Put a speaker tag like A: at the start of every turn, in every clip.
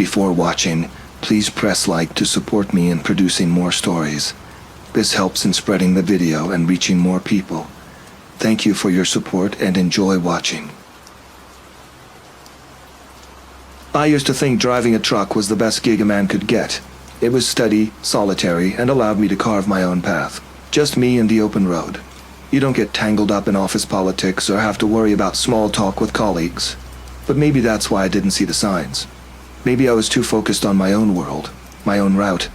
A: Before watching, please press like to support me in producing more stories. This helps in spreading the video and reaching more people. Thank you for your support and enjoy watching. I used to think driving a truck was the best gig a man could get. It was steady, solitary, and allowed me to carve my own path. Just me and the open road. You don't get tangled up in office politics or have to worry about small talk with colleagues. But maybe that's why I didn't see the signs. Maybe I was too focused on my own world, my own route.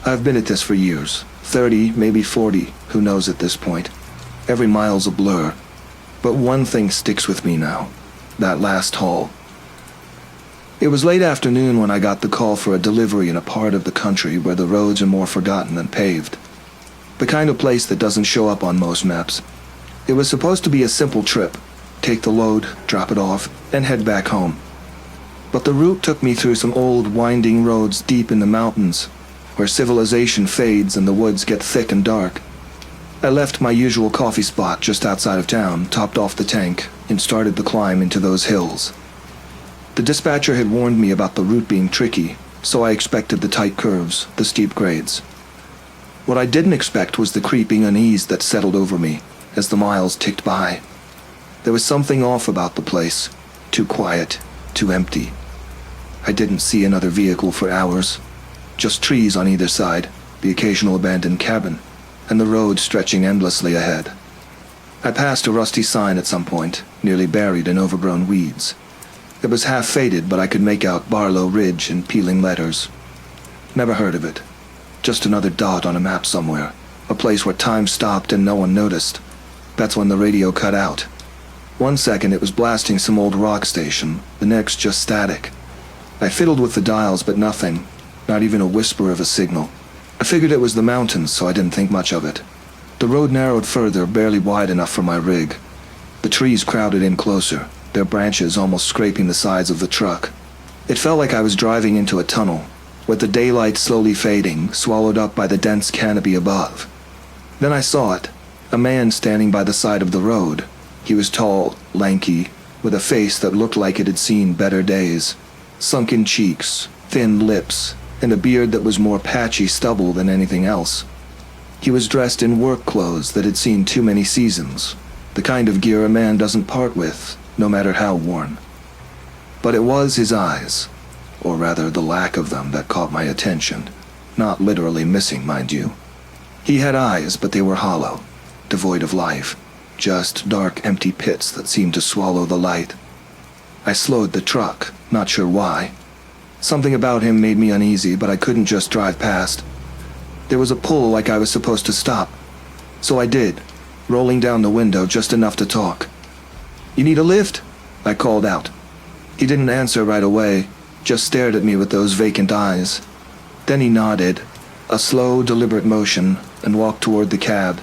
A: I've been at this for years. 30, maybe 40, who knows at this point. Every mile's a blur. But one thing sticks with me now. That last haul. It was late afternoon when I got the call for a delivery in a part of the country where the roads are more forgotten than paved. The kind of place that doesn't show up on most maps. It was supposed to be a simple trip. Take the load, drop it off, and head back home. But the route took me through some old, winding roads deep in the mountains, where civilization fades and the woods get thick and dark. I left my usual coffee spot just outside of town, topped off the tank, and started the climb into those hills. The dispatcher had warned me about the route being tricky, so I expected the tight curves, the steep grades. What I didn't expect was the creeping unease that settled over me as the miles ticked by. There was something off about the place, too quiet, too empty. I didn't see another vehicle for hours, just trees on either side, the occasional abandoned cabin, and the road stretching endlessly ahead. I passed a rusty sign at some point, nearly buried in overgrown weeds. It was half faded, but I could make out Barlow Ridge in peeling letters. Never heard of it. Just another dot on a map somewhere. A place where time stopped and no one noticed. That's when the radio cut out. 1 second it was blasting some old rock station, the next just static. I fiddled with the dials, but nothing. Not even a whisper of a signal. I figured it was the mountains, so I didn't think much of it. The road narrowed further, barely wide enough for my rig. The trees crowded in closer, their branches almost scraping the sides of the truck. It felt like I was driving into a tunnel, with the daylight slowly fading, swallowed up by the dense canopy above. Then I saw it, a man standing by the side of the road. He was tall, lanky, with a face that looked like it had seen better days. Sunken cheeks, thin lips, and a beard that was more patchy stubble than anything else. He was dressed in work clothes that had seen too many seasons, the kind of gear a man doesn't part with, no matter how worn. But it was his eyes, or rather the lack of them, that caught my attention. Not literally missing, mind you. He had eyes, but they were hollow, devoid of life, just dark, empty pits that seemed to swallow the light. I slowed the truck, not sure why. Something about him made me uneasy, but I couldn't just drive past. There was a pull like I was supposed to stop. So I did, rolling down the window just enough to talk. "You need a lift?" I called out. He didn't answer right away, just stared at me with those vacant eyes. Then he nodded, a slow, deliberate motion, and walked toward the cab.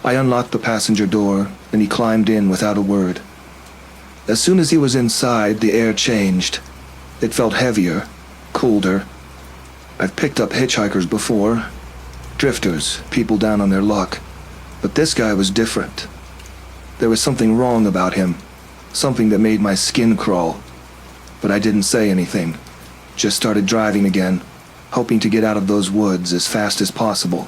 A: I unlocked the passenger door, and he climbed in without a word. As soon as he was inside, the air changed. It felt heavier, colder. I've picked up hitchhikers before, drifters, people down on their luck, but this guy was different. There was something wrong about him, something that made my skin crawl. But I didn't say anything, just started driving again, hoping to get out of those woods as fast as possible.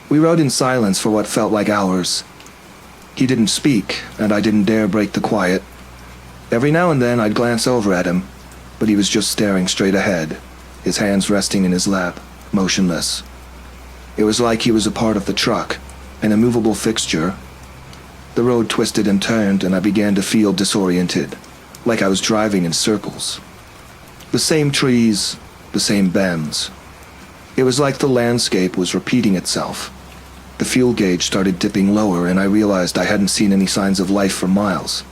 A: We rode in silence for what felt like hours. He didn't speak, and I didn't dare break the quiet. Every now and then I'd glance over at him, but he was just staring straight ahead, his hands resting in his lap, motionless. It was like he was a part of the truck, an immovable fixture. The road twisted and turned, and I began to feel disoriented, like I was driving in circles. The same trees, the same bends. It was like the landscape was repeating itself. The fuel gauge started dipping lower, and I realized I hadn't seen any signs of life for miles.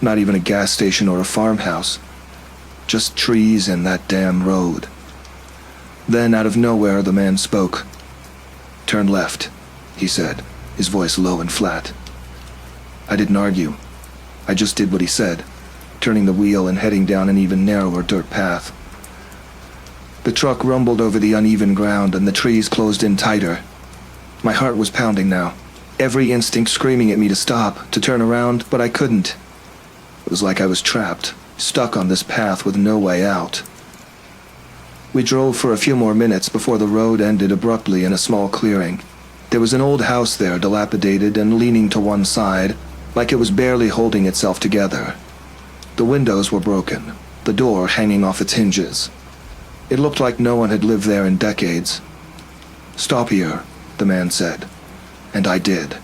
A: Not even a gas station or a farmhouse. Just trees and that damn road. Then, out of nowhere, the man spoke. "Turn left," he said, his voice low and flat. I didn't argue. I just did what he said, turning the wheel and heading down an even narrower dirt path. The truck rumbled over the uneven ground, and the trees closed in tighter. My heart was pounding now, every instinct screaming at me to stop, to turn around, but I couldn't. It was like I was trapped, stuck on this path with no way out. We drove for a few more minutes before the road ended abruptly in a small clearing. There was an old house there, dilapidated and leaning to one side, like it was barely holding itself together. The windows were broken, the door hanging off its hinges. It looked like no one had lived there in decades. "Stop here," the man said, and I did.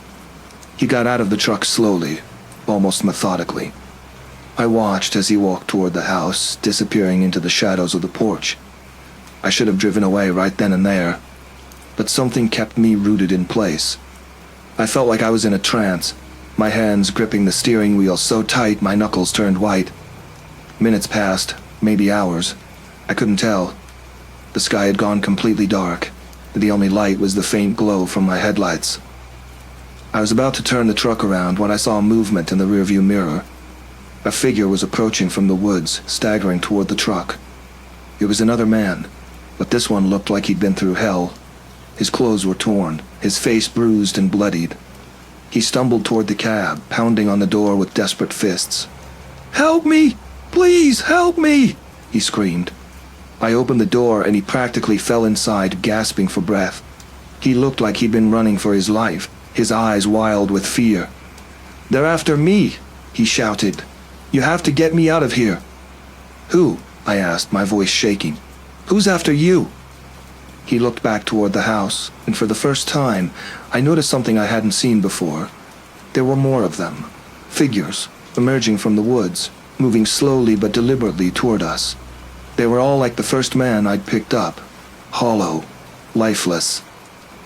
A: He got out of the truck slowly, almost methodically. I watched as he walked toward the house, disappearing into the shadows of the porch. I should have driven away right then and there, but something kept me rooted in place. I felt like I was in a trance, my hands gripping the steering wheel so tight my knuckles turned white. Minutes passed, maybe hours. I couldn't tell. The sky had gone completely dark. The only light was the faint glow from my headlights. I was about to turn the truck around when I saw movement in the rearview mirror. A figure was approaching from the woods, staggering toward the truck. It was another man, but this one looked like he'd been through hell. His clothes were torn, his face bruised and bloodied. He stumbled toward the cab, pounding on the door with desperate fists. "Help me! Please help me!" he screamed. I opened the door and he practically fell inside, gasping for breath. He looked like he'd been running for his life, his eyes wild with fear. "They're after me!" he shouted. "You have to get me out of here." "Who?" I asked, my voice shaking. "Who's after you?" He looked back toward the house, and for the first time, I noticed something I hadn't seen before. There were more of them. Figures, emerging from the woods, moving slowly but deliberately toward us. They were all like the first man I'd picked up, hollow, lifeless.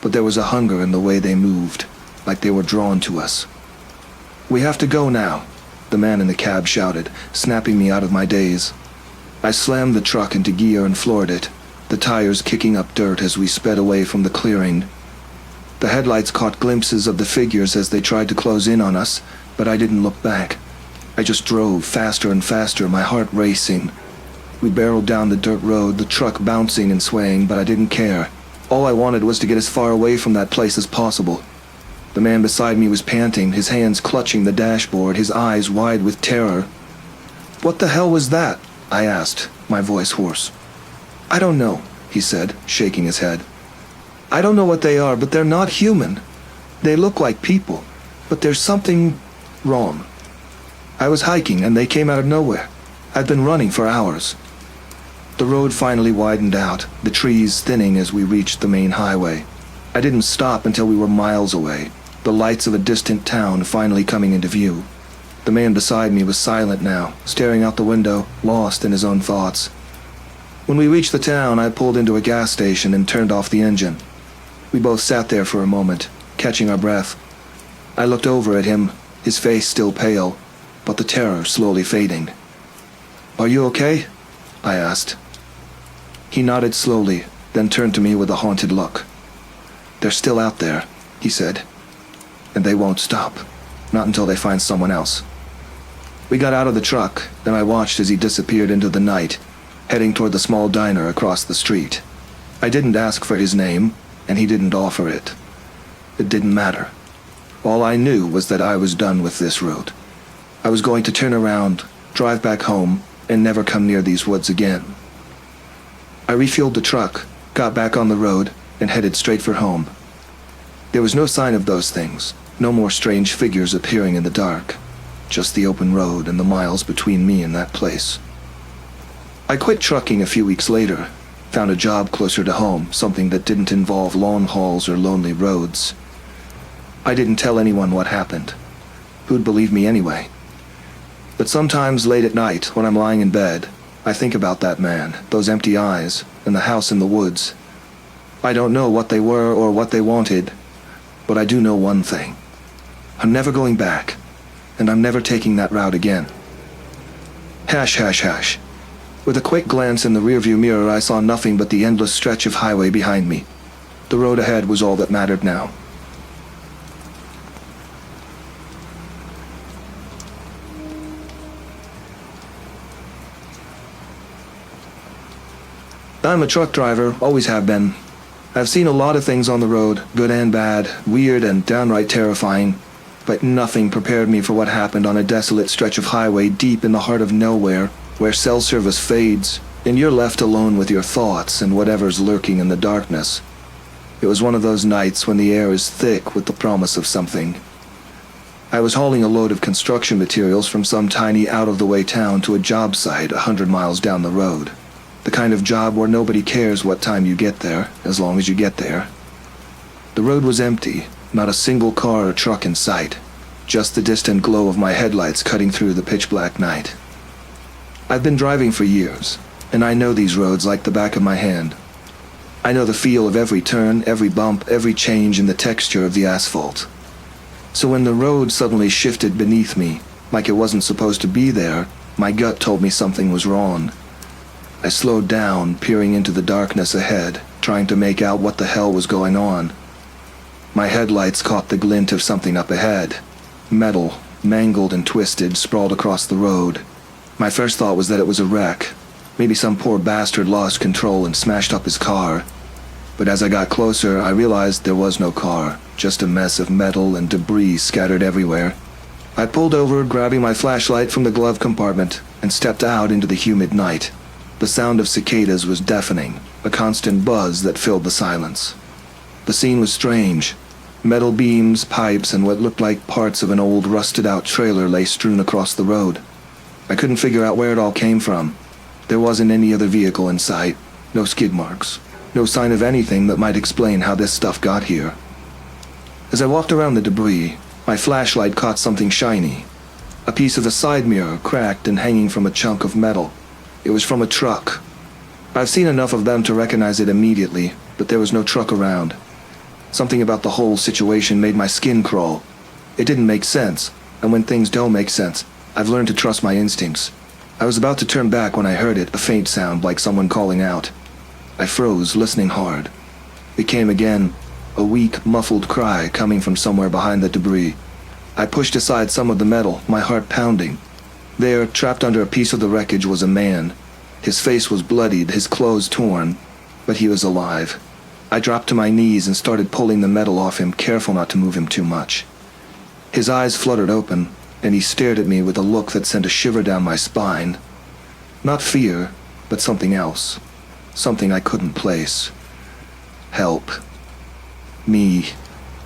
A: But there was a hunger in the way they moved, like they were drawn to us. "We have to go now," the man in the cab shouted, snapping me out of my daze. I slammed the truck into gear and floored it, the tires kicking up dirt as we sped away from the clearing. The headlights caught glimpses of the figures as they tried to close in on us, but I didn't look back. I just drove faster and faster, my heart racing. We barreled down the dirt road, the truck bouncing and swaying, but I didn't care. All I wanted was to get as far away from that place as possible. The man beside me was panting, his hands clutching the dashboard, his eyes wide with terror. "What the hell was that?" I asked, my voice hoarse. "I don't know," he said, shaking his head. "I don't know what they are, but they're not human. They look like people, but there's something wrong. I was hiking and they came out of nowhere. I've been running for hours." The road finally widened out, the trees thinning as we reached the main highway. I didn't stop until we were miles away, the lights of a distant town finally coming into view. The man beside me was silent now, staring out the window, lost in his own thoughts. When we reached the town, I pulled into a gas station and turned off the engine. We both sat there for a moment, catching our breath. I looked over at him, his face still pale, but the terror slowly fading. "Are you okay?" I asked. He nodded slowly, then turned to me with a haunted look. "They're still out there," he said. "And they won't stop. Not until they find someone else." We got out of the truck, and I watched as he disappeared into the night, heading toward the small diner across the street. I didn't ask for his name, and he didn't offer it. It didn't matter. All I knew was that I was done with this road. I was going to turn around, drive back home, and never come near these woods again. I refueled the truck, got back on the road, and headed straight for home. There was no sign of those things, no more strange figures appearing in the dark, just the open road and the miles between me and that place. I quit trucking a few weeks later, found a job closer to home, something that didn't involve long hauls or lonely roads. I didn't tell anyone what happened. Who'd believe me anyway? But sometimes late at night, when I'm lying in bed, I think about that man, those empty eyes, and the house in the woods. I don't know what they were or what they wanted, but I do know one thing. I'm never going back, and I'm never taking that route again. Hash, hash, hash. With a quick glance in the rearview mirror, I saw nothing but the endless stretch of highway behind me. The road ahead was all that mattered now. I'm a truck driver, always have been. I've seen a lot of things on the road, good and bad, weird and downright terrifying, but nothing prepared me for what happened on a desolate stretch of highway deep in the heart of nowhere, where cell service fades and you're left alone with your thoughts and whatever's lurking in the darkness. It was one of those nights when the air is thick with the promise of something. I was hauling a load of construction materials from some tiny out-of-the-way town to a job site 100 miles down the road. The kind of job where nobody cares what time you get there, as long as you get there. The road was empty, not a single car or truck in sight, just the distant glow of my headlights cutting through the pitch-black night. I've been driving for years, and I know these roads like the back of my hand. I know the feel of every turn, every bump, every change in the texture of the asphalt. So when the road suddenly shifted beneath me, like it wasn't supposed to be there, my gut told me something was wrong. I slowed down, peering into the darkness ahead, trying to make out what the hell was going on. My headlights caught the glint of something up ahead. Metal, mangled and twisted, sprawled across the road. My first thought was that it was a wreck. Maybe some poor bastard lost control and smashed up his car. But as I got closer, I realized there was no car, just a mess of metal and debris scattered everywhere. I pulled over, grabbing my flashlight from the glove compartment, and stepped out into the humid night. The sound of cicadas was deafening, a constant buzz that filled the silence. The scene was strange. Metal beams, pipes, and what looked like parts of an old rusted-out trailer lay strewn across the road. I couldn't figure out where it all came from. There wasn't any other vehicle in sight, no skid marks, no sign of anything that might explain how this stuff got here. As I walked around the debris, my flashlight caught something shiny. A piece of the side mirror, cracked and hanging from a chunk of metal. It was from a truck. I've seen enough of them to recognize it immediately, but there was no truck around. Something about the whole situation made my skin crawl. It didn't make sense, and when things don't make sense, I've learned to trust my instincts. I was about to turn back when I heard it, a faint sound like someone calling out. I froze, listening hard. It came again, a weak, muffled cry coming from somewhere behind the debris. I pushed aside some of the metal, my heart pounding. There, trapped under a piece of the wreckage, was a man. His face was bloodied, his clothes torn, but he was alive. I dropped to my knees and started pulling the metal off him, careful not to move him too much. His eyes fluttered open, and he stared at me with a look that sent a shiver down my spine. Not fear, but something else. Something I couldn't place. Help. Me,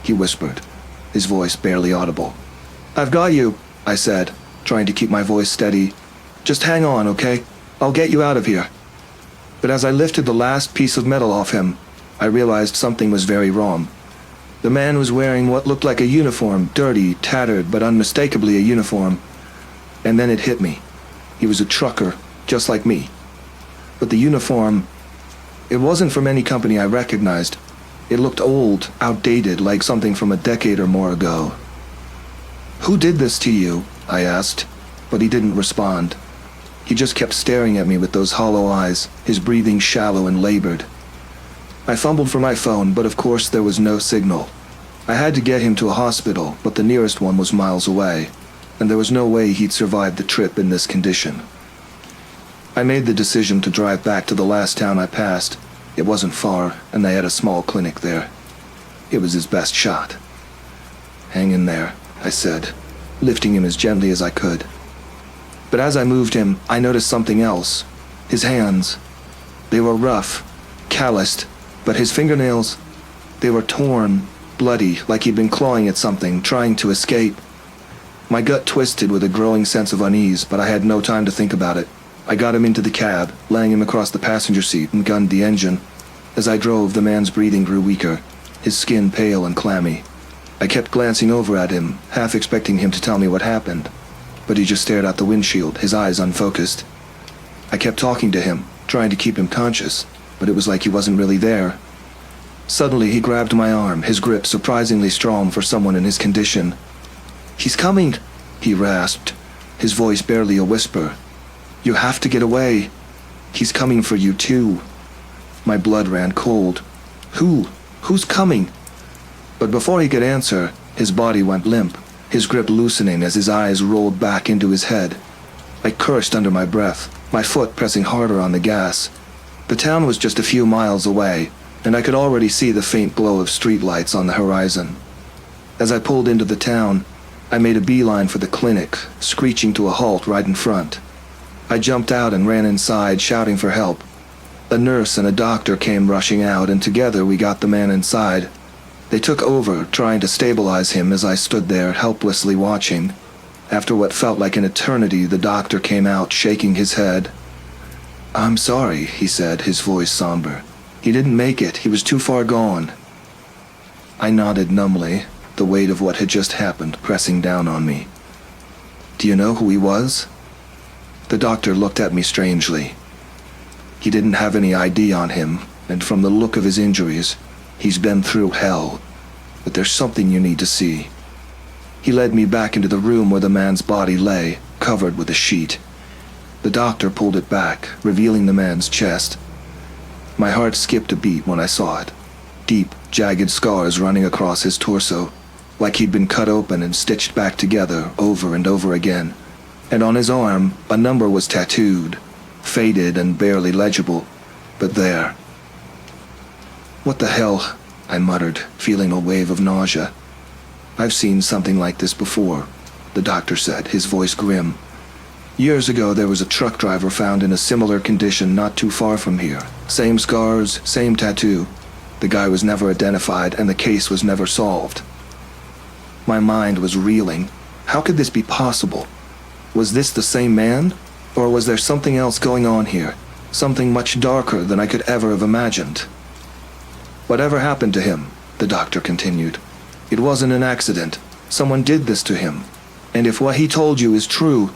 A: he whispered, his voice barely audible. "I've got you," I said, trying to keep my voice steady. "Just hang on, okay? I'll get you out of here." But as I lifted the last piece of metal off him, I realized something was very wrong. The man was wearing what looked like a uniform, dirty, tattered, but unmistakably a uniform. And then it hit me. He was a trucker, just like me. But the uniform, it wasn't from any company I recognized. It looked old, outdated, like something from a decade or more ago. "Who did this to you?" I asked, but he didn't respond. He just kept staring at me with those hollow eyes, his breathing shallow and labored. I fumbled for my phone, but of course there was no signal. I had to get him to a hospital, but the nearest one was miles away, and there was no way he'd survive the trip in this condition. I made the decision to drive back to the last town I passed. It wasn't far, and they had a small clinic there. It was his best shot. "Hang in there," I said, lifting him as gently as I could. But as I moved him, I noticed something else. His hands. They were rough, calloused, but his fingernails, they were torn, bloody, like he'd been clawing at something, trying to escape. My gut twisted with a growing sense of unease, but I had no time to think about it. I got him into the cab, laying him across the passenger seat, and gunned the engine. As I drove, the man's breathing grew weaker, his skin pale and clammy. I kept glancing over at him, half expecting him to tell me what happened, but he just stared out the windshield, his eyes unfocused. I kept talking to him, trying to keep him conscious, but it was like he wasn't really there. Suddenly, he grabbed my arm, his grip surprisingly strong for someone in his condition. "He's coming," he rasped, his voice barely a whisper. "You have to get away. He's coming for you, too." My blood ran cold. Who? Who's coming? But before he could answer, his body went limp, his grip loosening as his eyes rolled back into his head. I cursed under my breath, my foot pressing harder on the gas. The town was just a few miles away, and I could already see the faint glow of streetlights on the horizon. As I pulled into the town, I made a beeline for the clinic, screeching to a halt right in front. I jumped out and ran inside, shouting for help. A nurse and a doctor came rushing out, and together we got the man inside. They took over, trying to stabilize him as I stood there helplessly watching. After what felt like an eternity, the doctor came out, shaking his head. "I'm sorry," he said, his voice somber. "He didn't make it. He was too far gone." I nodded numbly, the weight of what had just happened pressing down on me. "Do you know who he was?" The doctor looked at me strangely. "He didn't have any ID on him, and from the look of his injuries, he's been through hell. But there's something you need to see." He led me back into the room where the man's body lay, covered with a sheet. The doctor pulled it back, revealing the man's chest. My heart skipped a beat when I saw it. Deep, jagged scars running across his torso, like he'd been cut open and stitched back together over and over again. And on his arm, a number was tattooed, faded and barely legible, but there. "What the hell?" I muttered, feeling a wave of nausea. "I've seen something like this before," the doctor said, his voice grim. "Years ago there was a truck driver found in a similar condition not too far from here. Same scars, same tattoo. The guy was never identified and the case was never solved." My mind was reeling. How could this be possible? Was this the same man? Or was there something else going on here? Something much darker than I could ever have imagined? "Whatever happened to him," the doctor continued, "it wasn't an accident. Someone did this to him. And if what he told you is true,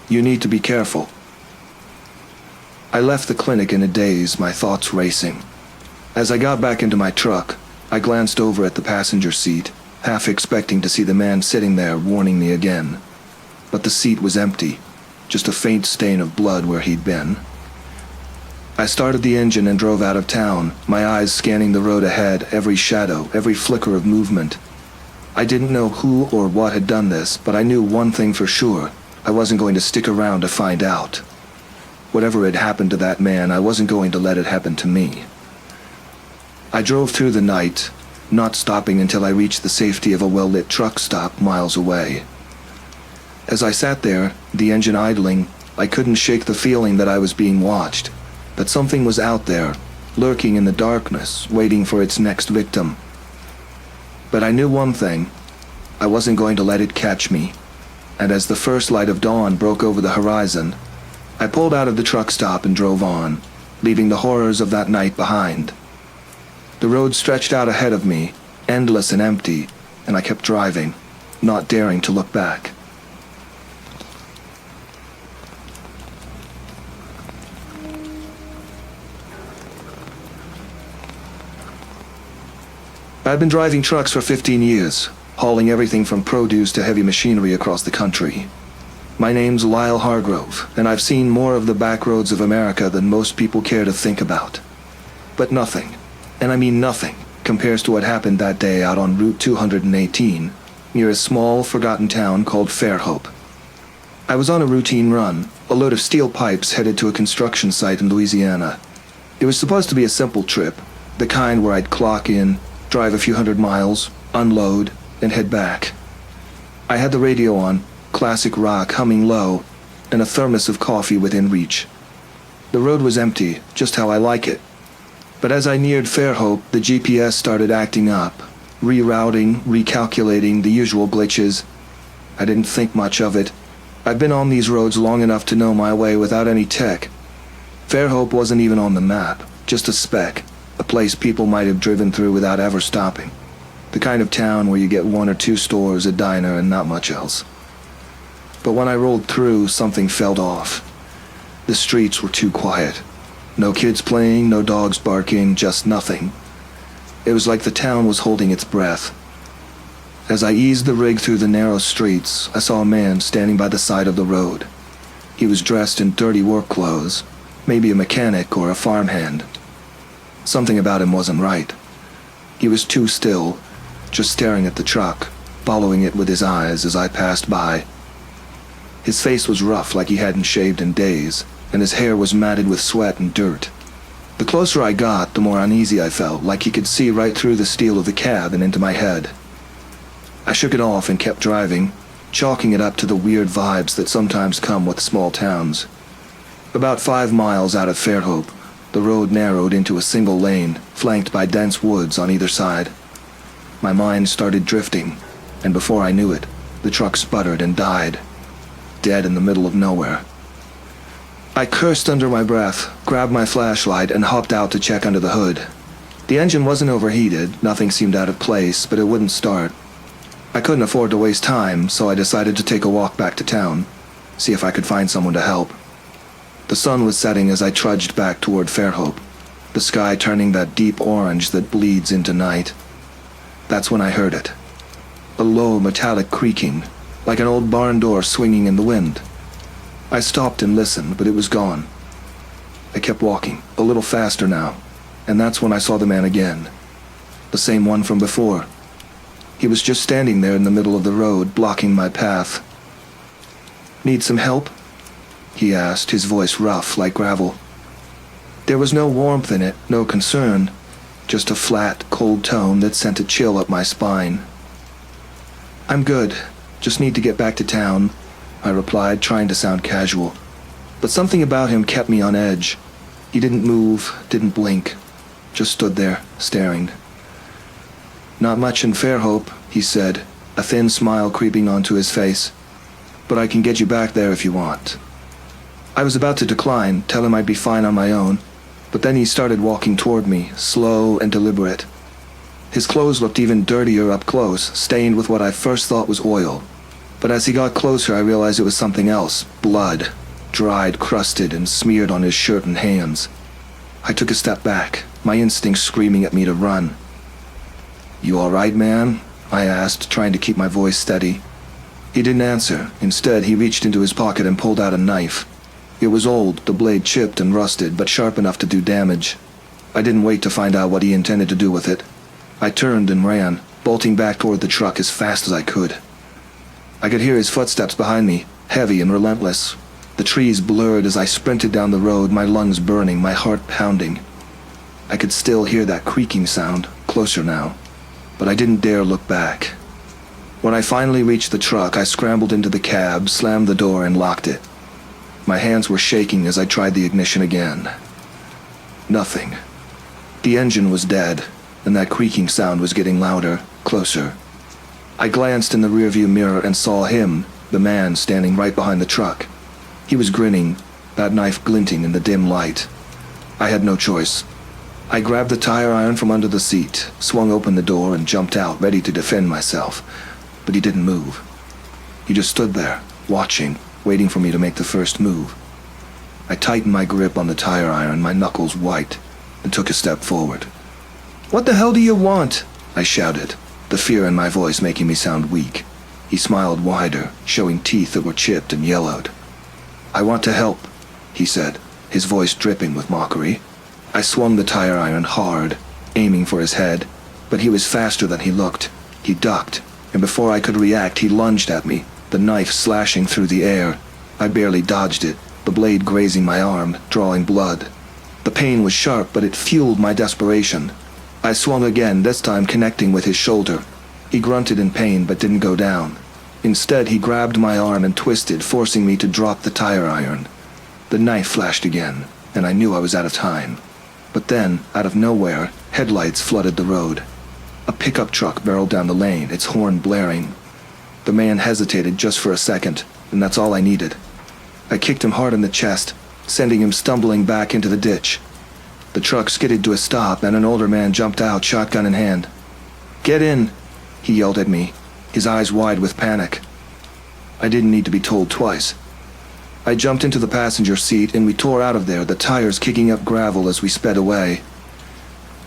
A: you need to be careful." I left the clinic in a daze, my thoughts racing. As I got back into my truck, I glanced over at the passenger seat, half expecting to see the man sitting there warning me again. But the seat was empty, just a faint stain of blood where he'd been. I started the engine and drove out of town, my eyes scanning the road ahead, every shadow, every flicker of movement. I didn't know who or what had done this, but I knew one thing for sure. I wasn't going to stick around to find out. Whatever had happened to that man, I wasn't going to let it happen to me. I drove through the night, not stopping until I reached the safety of a well-lit truck stop miles away. As I sat there, the engine idling, I couldn't shake the feeling that I was being watched, that something was out there, lurking in the darkness, waiting for its next victim. But I knew one thing. I wasn't going to let it catch me. And as the first light of dawn broke over the horizon, I pulled out of the truck stop and drove on, leaving the horrors of that night behind. The road stretched out ahead of me, endless and empty, and I kept driving, not daring to look back. I've been driving trucks for 15 years, hauling everything from produce to heavy machinery across the country. My name's Lyle Hargrove, and I've seen more of the back roads of America than most people care to think about. But nothing, and I mean nothing, compares to what happened that day out on Route 218, near a small, forgotten town called Fairhope. I was on a routine run, a load of steel pipes headed to a construction site in Louisiana. It was supposed to be a simple trip, the kind where I'd clock in, drive a few hundred miles, unload, and head back. I had the radio on, classic rock humming low, and a thermos of coffee within reach. The road was empty, just how I like it. But as I neared Fairhope, the GPS started acting up, rerouting, recalculating, the usual glitches. I didn't think much of it. I've been on these roads long enough to know my way without any tech. Fairhope wasn't even on the map, just a speck, a place people might have driven through without ever stopping. The kind of town where you get one or two stores, a diner, and not much else. But when I rolled through, something felt off. The streets were too quiet. No kids playing, no dogs barking, just nothing. It was like the town was holding its breath. As I eased the rig through the narrow streets, I saw a man standing by the side of the road. He was dressed in dirty work clothes, maybe a mechanic or a farmhand. Something about him wasn't right. He was too still, just staring at the truck, following it with his eyes as I passed by. His face was rough like he hadn't shaved in days, and his hair was matted with sweat and dirt. The closer I got, the more uneasy I felt, like he could see right through the steel of the cab and into my head. I shook it off and kept driving, chalking it up to the weird vibes that sometimes come with small towns. About 5 miles out of Fairhope, the road narrowed into a single lane, flanked by dense woods on either side. My mind started drifting, and before I knew it, the truck sputtered and died, dead in the middle of nowhere. I cursed under my breath, grabbed my flashlight, and hopped out to check under the hood. The engine wasn't overheated, nothing seemed out of place, but it wouldn't start. I couldn't afford to waste time, so I decided to take a walk back to town, see if I could find someone to help. The sun was setting as I trudged back toward Fairhope, the sky turning that deep orange that bleeds into night. That's when I heard it. A low, metallic creaking, like an old barn door swinging in the wind. I stopped and listened, but it was gone. I kept walking, a little faster now, and that's when I saw the man again. The same one from before. He was just standing there in the middle of the road, blocking my path. "Need some help?" he asked, his voice rough like gravel. There was no warmth in it, no concern, just a flat, cold tone that sent a chill up my spine. "I'm good. Just need to get back to town," I replied, trying to sound casual. But something about him kept me on edge. He didn't move, didn't blink, just stood there, staring. "Not much in Fairhope," he said, a thin smile creeping onto his face. "But I can get you back there if you want." I was about to decline, tell him I'd be fine on my own, but then he started walking toward me, slow and deliberate. His clothes looked even dirtier up close, stained with what I first thought was oil. But as he got closer, I realized it was something else, blood, dried, crusted, and smeared on his shirt and hands. I took a step back, my instincts screaming at me to run. "You all right, man?" I asked, trying to keep my voice steady. He didn't answer. Instead, he reached into his pocket and pulled out a knife. It was old, the blade chipped and rusted, but sharp enough to do damage. I didn't wait to find out what he intended to do with it. I turned and ran, bolting back toward the truck as fast as I could. I could hear his footsteps behind me, heavy and relentless. The trees blurred as I sprinted down the road, my lungs burning, my heart pounding. I could still hear that creaking sound, closer now, but I didn't dare look back. When I finally reached the truck, I scrambled into the cab, slammed the door, and locked it. My hands were shaking as I tried the ignition again. Nothing. The engine was dead, and that creaking sound was getting louder, closer. I glanced in the rearview mirror and saw him, the man standing right behind the truck. He was grinning, that knife glinting in the dim light. I had no choice. I grabbed the tire iron from under the seat, swung open the door, and jumped out, ready to defend myself. But he didn't move. He just stood there, watching, waiting for me to make the first move. I tightened my grip on the tire iron, my knuckles white, and took a step forward. "What the hell do you want?" I shouted, the fear in my voice making me sound weak. He smiled wider, showing teeth that were chipped and yellowed. "I want to help," he said, his voice dripping with mockery. I swung the tire iron hard, aiming for his head, but he was faster than he looked. He ducked, and before I could react, he lunged at me, the knife slashing through the air. I barely dodged it, the blade grazing my arm, drawing blood. The pain was sharp, but it fueled my desperation. I swung again, this time connecting with his shoulder. He grunted in pain, but didn't go down. Instead, he grabbed my arm and twisted, forcing me to drop the tire iron. The knife flashed again, and I knew I was out of time. But then, out of nowhere, headlights flooded the road. A pickup truck barreled down the lane, its horn blaring. The man hesitated just for a second, and that's all I needed. I kicked him hard in the chest, sending him stumbling back into the ditch. The truck skidded to a stop, and an older man jumped out, shotgun in hand. "Get in!" he yelled at me, his eyes wide with panic. I didn't need to be told twice. I jumped into the passenger seat, and we tore out of there, the tires kicking up gravel as we sped away.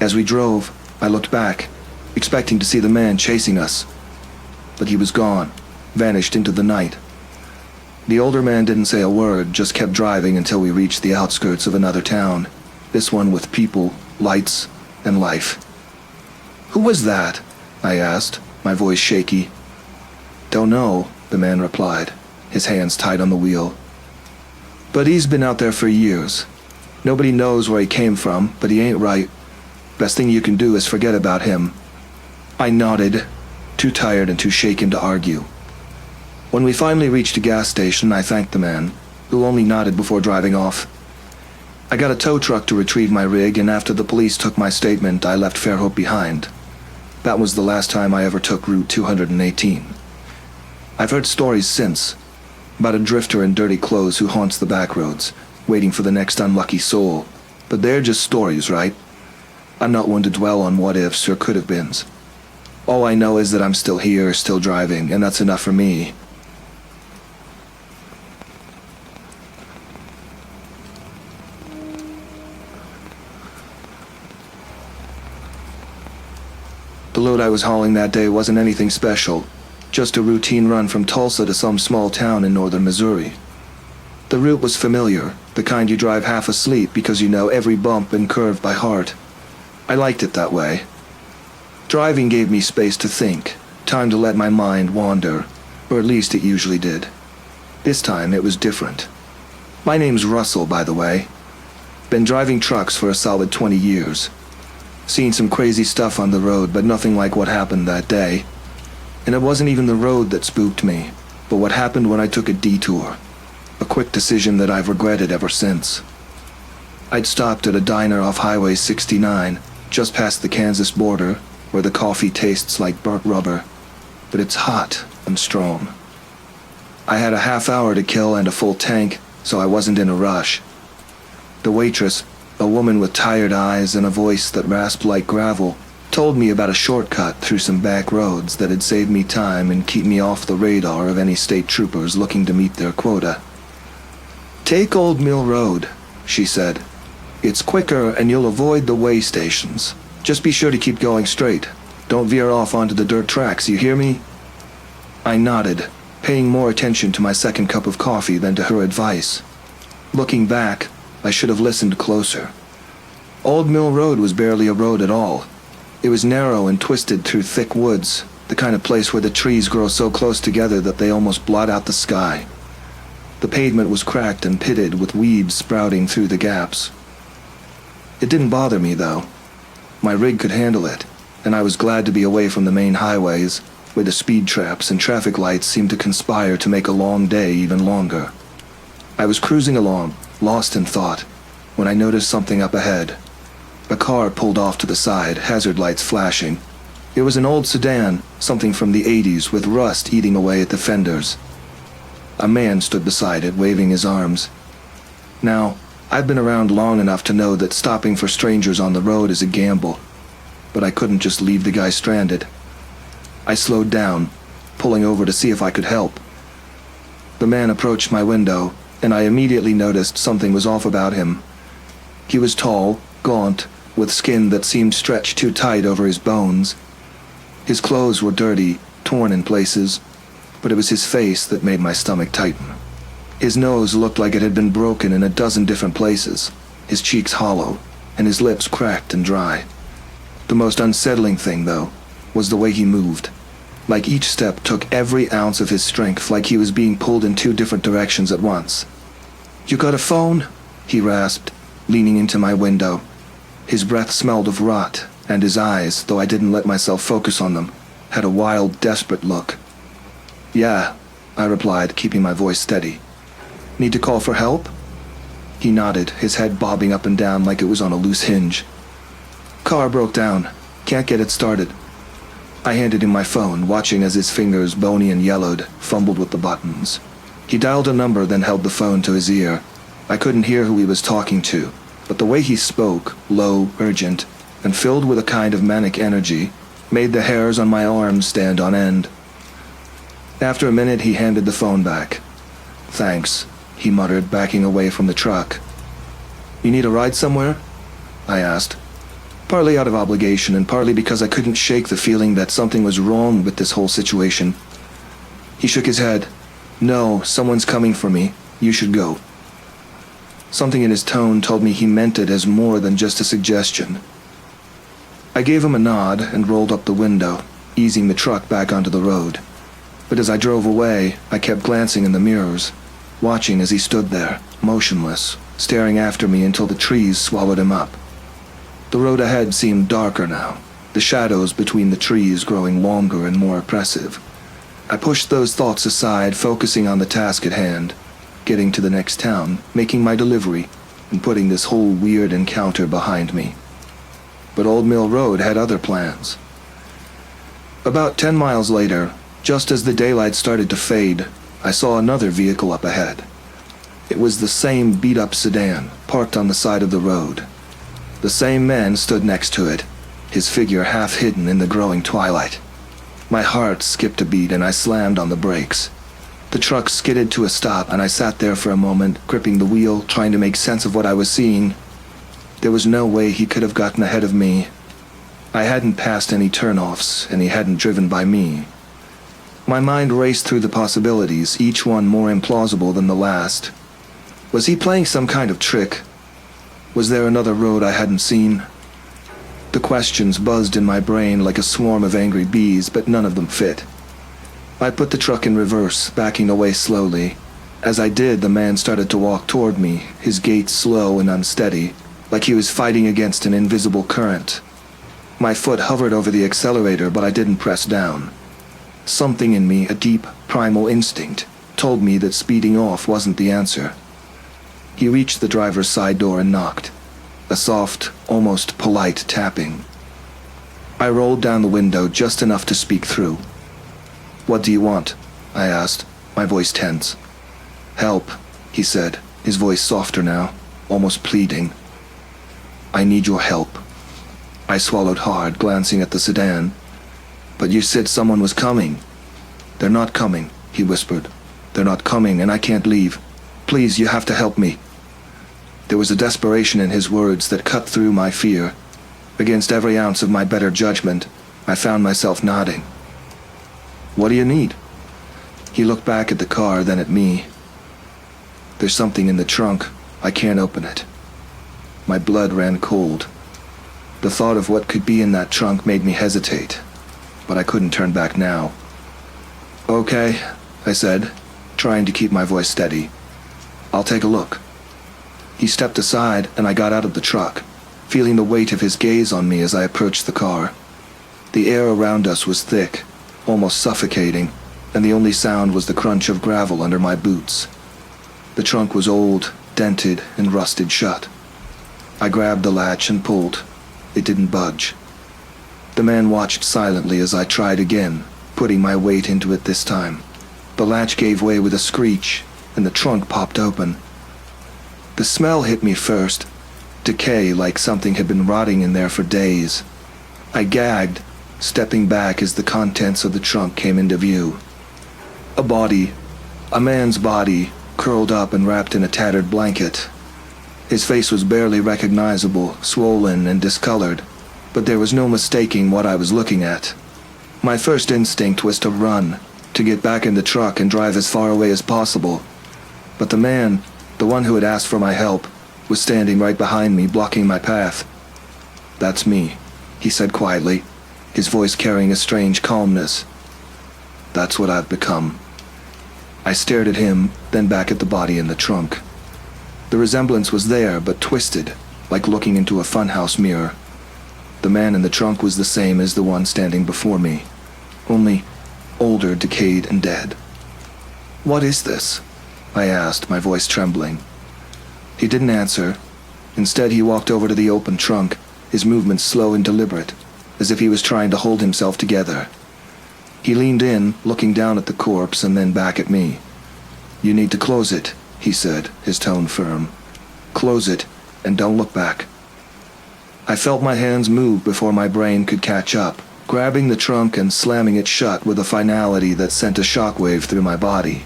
A: As we drove, I looked back, expecting to see the man chasing us. But he was gone, vanished into the night. The older man didn't say a word, just kept driving until we reached the outskirts of another town, this one with people, lights, and life. "Who was that?" I asked, my voice shaky. "Don't know," the man replied, his hands tight on the wheel. "But he's been out there for years. Nobody knows where he came from, but he ain't right. Best thing you can do is forget about him." I nodded, too tired and too shaken to argue. When we finally reached a gas station, I thanked the man, who only nodded before driving off. I got a tow truck to retrieve my rig, and after the police took my statement, I left Fairhope behind. That was the last time I ever took Route 218. I've heard stories since, about a drifter in dirty clothes who haunts the back roads, waiting for the next unlucky soul. But they're just stories, right? I'm not one to dwell on what-ifs or could-have-beens. All I know is that I'm still here, still driving, and that's enough for me. The load I was hauling that day wasn't anything special, just a routine run from Tulsa to some small town in northern Missouri. The route was familiar, the kind you drive half asleep because you know every bump and curve by heart. I liked it that way. Driving gave me space to think, time to let my mind wander, or at least it usually did. This time it was different. My name's Russell, by the way. Been driving trucks for a solid 20 years. Seen some crazy stuff on the road, but nothing like what happened that day. And it wasn't even the road that spooked me, but what happened when I took a detour. A quick decision that I've regretted ever since. I'd stopped at a diner off Highway 69, just past the Kansas border, where the coffee tastes like burnt rubber, but it's hot and strong. I had a half hour to kill and a full tank, so I wasn't in a rush. The waitress, a woman with tired eyes and a voice that rasped like gravel, told me about a shortcut through some back roads that had saved me time and keep me off the radar of any state troopers looking to meet their quota. "Take Old Mill Road," she said. "It's quicker and you'll avoid the way stations. Just be sure to keep going straight. Don't veer off onto the dirt tracks, you hear me?" I nodded, paying more attention to my second cup of coffee than to her advice. Looking back, I should have listened closer. Old Mill Road was barely a road at all. It was narrow and twisted through thick woods, the kind of place where the trees grow so close together that they almost blot out the sky. The pavement was cracked and pitted with weeds sprouting through the gaps. It didn't bother me, though. My rig could handle it, and I was glad to be away from the main highways, where the speed traps and traffic lights seemed to conspire to make a long day even longer. I was cruising along, lost in thought, when I noticed something up ahead. A car pulled off to the side, hazard lights flashing. It was an old sedan, something from the 80s, with rust eating away at the fenders. A man stood beside it, waving his arms. Now, I've been around long enough to know that stopping for strangers on the road is a gamble, but I couldn't just leave the guy stranded. I slowed down, pulling over to see if I could help. The man approached my window, and I immediately noticed something was off about him. He was tall, gaunt, with skin that seemed stretched too tight over his bones. His clothes were dirty, torn in places, but it was his face that made my stomach tighten. His nose looked like it had been broken in a dozen different places, his cheeks hollow, and his lips cracked and dry. The most unsettling thing, though, was the way he moved. Like each step took every ounce of his strength, like he was being pulled in two different directions at once. "You got a phone?" he rasped, leaning into my window. His breath smelled of rot, and his eyes, though I didn't let myself focus on them, had a wild, desperate look. "Yeah," I replied, keeping my voice steady. "Need to call for help?" He nodded, his head bobbing up and down like it was on a loose hinge. "Car broke down. Can't get it started." I handed him my phone, watching as his fingers, bony and yellowed, fumbled with the buttons. He dialed a number, then held the phone to his ear. I couldn't hear who he was talking to, but the way he spoke, low, urgent, and filled with a kind of manic energy, made the hairs on my arms stand on end. After a minute, he handed the phone back. "Thanks," he muttered, backing away from the truck. "You need a ride somewhere?" I asked, partly out of obligation and partly because I couldn't shake the feeling that something was wrong with this whole situation. He shook his head. "No, someone's coming for me. You should go." Something in his tone told me he meant it as more than just a suggestion. I gave him a nod and rolled up the window, easing the truck back onto the road. But as I drove away, I kept glancing in the mirrors, watching as he stood there, motionless, staring after me until the trees swallowed him up. The road ahead seemed darker now, the shadows between the trees growing longer and more oppressive. I pushed those thoughts aside, focusing on the task at hand, getting to the next town, making my delivery. and putting this whole weird encounter behind me. But Old Mill Road had other plans. About 10 miles later, just as the daylight started to fade, I saw another vehicle up ahead. It was the same beat-up sedan, parked on the side of the road. The same man stood next to it, his figure half hidden in the growing twilight. My heart skipped a beat and I slammed on the brakes. The truck skidded to a stop and I sat there for a moment, gripping the wheel, trying to make sense of what I was seeing. There was no way he could have gotten ahead of me. I hadn't passed any turnoffs and he hadn't driven by me. My mind raced through the possibilities, each one more implausible than the last. Was he playing some kind of trick? Was there another road I hadn't seen? The questions buzzed in my brain like a swarm of angry bees, but none of them fit. I put the truck in reverse, backing away slowly. As I did, the man started to walk toward me, his gait slow and unsteady, like he was fighting against an invisible current. My foot hovered over the accelerator, but I didn't press down. Something in me, a deep, primal instinct, told me that speeding off wasn't the answer. He reached the driver's side door and knocked. A soft, almost polite tapping. I rolled down the window just enough to speak through. "What do you want?" I asked, my voice tense. "Help," he said, his voice softer now, almost pleading. "I need your help." I swallowed hard, glancing at the sedan. "But you said someone was coming." "They're not coming," he whispered. "They're not coming, and I can't leave. Please, you have to help me." There was a desperation in his words that cut through my fear. Against every ounce of my better judgment, I found myself nodding. "What do you need?" He looked back at the car, then at me. "There's something in the trunk. I can't open it." My blood ran cold. The thought of what could be in that trunk made me hesitate, but I couldn't turn back now. "Okay," I said, trying to keep my voice steady. "I'll take a look." He stepped aside, and I got out of the truck, feeling the weight of his gaze on me as I approached the car. The air around us was thick, almost suffocating, and the only sound was the crunch of gravel under my boots. The trunk was old, dented, and rusted shut. I grabbed the latch and pulled. It didn't budge. The man watched silently as I tried again, putting my weight into it this time. The latch gave way with a screech, and the trunk popped open. The smell hit me first, decay like something had been rotting in there for days. I gagged, stepping back as the contents of the trunk came into view. A body, a man's body, curled up and wrapped in a tattered blanket. His face was barely recognizable, swollen and discolored, but there was no mistaking what I was looking at. My first instinct was to run, to get back in the truck and drive as far away as possible. But the man, the one who had asked for my help, was standing right behind me, blocking my path. "That's me," he said quietly, his voice carrying a strange calmness. "That's what I've become." I stared at him, then back at the body in the trunk. The resemblance was there, but twisted, like looking into a funhouse mirror. The man in the trunk was the same as the one standing before me, only older, decayed, and dead. "What is this?" I asked, my voice trembling. He didn't answer. Instead, he walked over to the open trunk, his movements slow and deliberate, as if he was trying to hold himself together. He leaned in, looking down at the corpse and then back at me. "You need to close it," he said, his tone firm. "Close it, and don't look back." I felt my hands move before my brain could catch up, grabbing the trunk and slamming it shut with a finality that sent a shockwave through my body.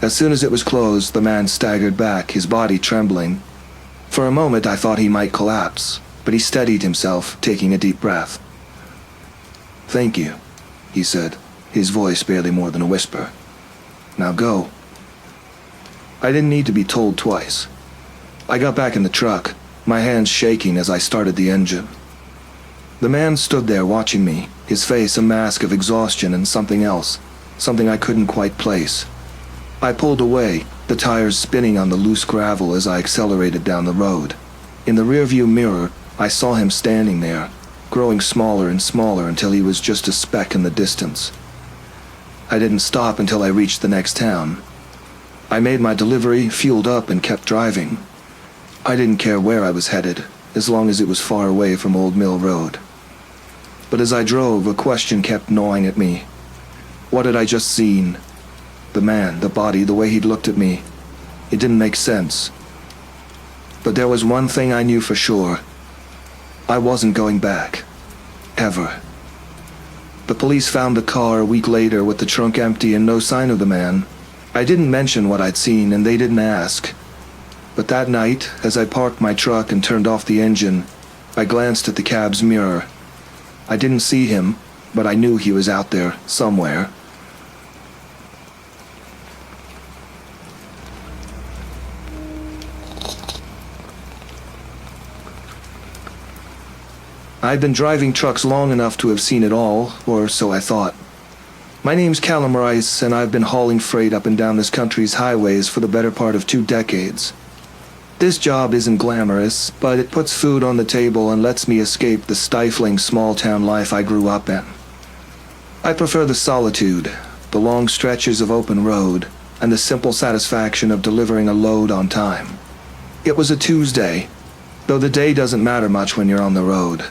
A: As soon as it was closed, the man staggered back, his body trembling. For a moment I thought he might collapse, but he steadied himself, taking a deep breath. "Thank you," he said, his voice barely more than a whisper. "Now go." I didn't need to be told twice. I got back in the truck, my hands shaking as I started the engine. The man stood there watching me, his face a mask of exhaustion and something else, something I couldn't quite place. I pulled away, the tires spinning on the loose gravel as I accelerated down the road. In the rearview mirror, I saw him standing there, growing smaller and smaller until he was just a speck in the distance. I didn't stop until I reached the next town. I made my delivery, fueled up, and kept driving. I didn't care where I was headed, as long as it was far away from Old Mill Road. But as I drove, a question kept gnawing at me. What had I just seen? The man, the body, the way he'd looked at me. It didn't make sense. But there was one thing I knew for sure. I wasn't going back. Ever. The police found the car a week later with the trunk empty and no sign of the man. I didn't mention what I'd seen and they didn't ask. But that night, as I parked my truck and turned off the engine, I glanced at the cab's mirror. I didn't see him, but I knew he was out there, somewhere. I'd been driving trucks long enough to have seen it all, or so I thought. My name's Callum Rice, and I've been hauling freight up and down this country's highways for the better part of 2 decades. This job isn't glamorous, but it puts food on the table and lets me escape the stifling small-town life I grew up in. I prefer the solitude, the long stretches of open road, and the simple satisfaction of delivering a load on time. It was a Tuesday, though the day doesn't matter much when you're on the road.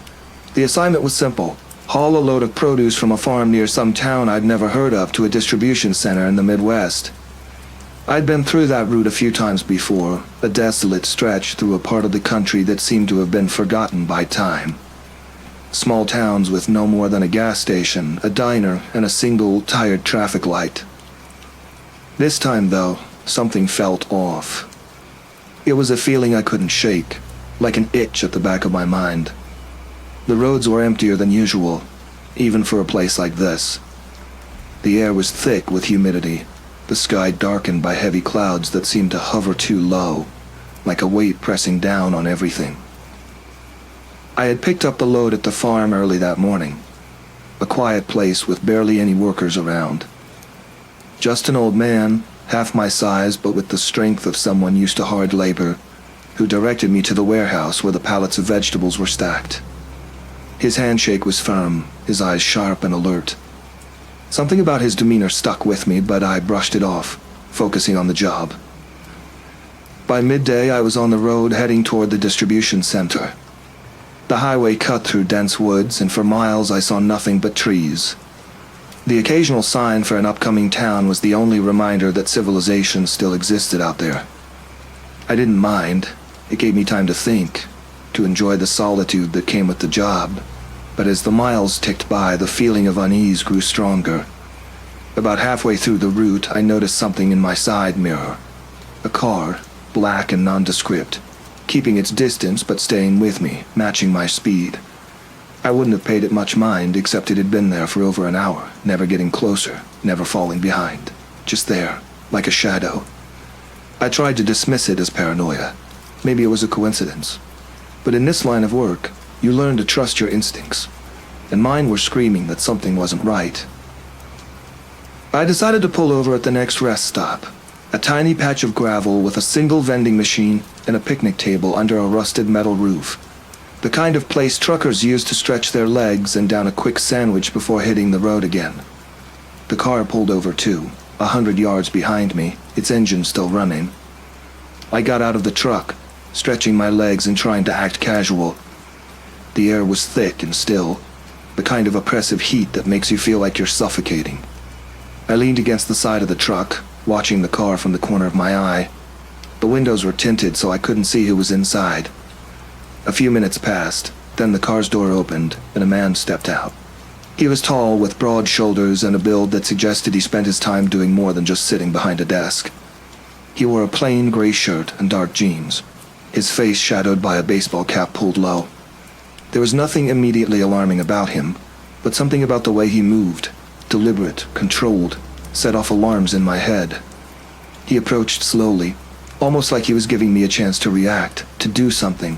A: The assignment was simple: haul a load of produce from a farm near some town I'd never heard of to a distribution center in the Midwest. I'd been through that route a few times before, a desolate stretch through a part of the country that seemed to have been forgotten by time. Small towns with no more than a gas station, a diner, and a single, tired traffic light. This time, though, something felt off. It was a feeling I couldn't shake, like an itch at the back of my mind. The roads were emptier than usual, even for a place like this. The air was thick with humidity, the sky darkened by heavy clouds that seemed to hover too low, like a weight pressing down on everything. I had picked up the load at the farm early that morning, a quiet place with barely any workers around. Just an old man, half my size but with the strength of someone used to hard labor, who directed me to the warehouse where the pallets of vegetables were stacked. His handshake was firm, his eyes sharp and alert. Something about his demeanor stuck with me, but I brushed it off, focusing on the job. By midday, I was on the road heading toward the distribution center. The highway cut through dense woods, and for miles I saw nothing but trees. The occasional sign for an upcoming town was the only reminder that civilization still existed out there. I didn't mind. It gave me time to think, to enjoy the solitude that came with the job. But as the miles ticked by, the feeling of unease grew stronger. About halfway through the route, I noticed something in my side mirror. A car, black and nondescript, keeping its distance but staying with me, matching my speed. I wouldn't have paid it much mind, except it had been there for over an hour, never getting closer, never falling behind. Just there, like a shadow. I tried to dismiss it as paranoia. Maybe it was a coincidence. But in this line of work, you learn to trust your instincts, and mine were screaming that something wasn't right. I decided to pull over at the next rest stop, a tiny patch of gravel with a single vending machine and a picnic table under a rusted metal roof, the kind of place truckers use to stretch their legs and down a quick sandwich before hitting the road again. The car pulled over too, 100 yards behind me, its engine still running. I got out of the truck, stretching my legs and trying to act casual. The air was thick and still, the kind of oppressive heat that makes you feel like you're suffocating. I leaned against the side of the truck, watching the car from the corner of my eye. The windows were tinted so I couldn't see who was inside. A few minutes passed, then the car's door opened and a man stepped out. He was tall, with broad shoulders and a build that suggested he spent his time doing more than just sitting behind a desk. He wore a plain gray shirt and dark jeans, his face shadowed by a baseball cap pulled low. There was nothing immediately alarming about him, but something about the way he moved, deliberate, controlled, set off alarms in my head. He approached slowly, almost like he was giving me a chance to react, to do something.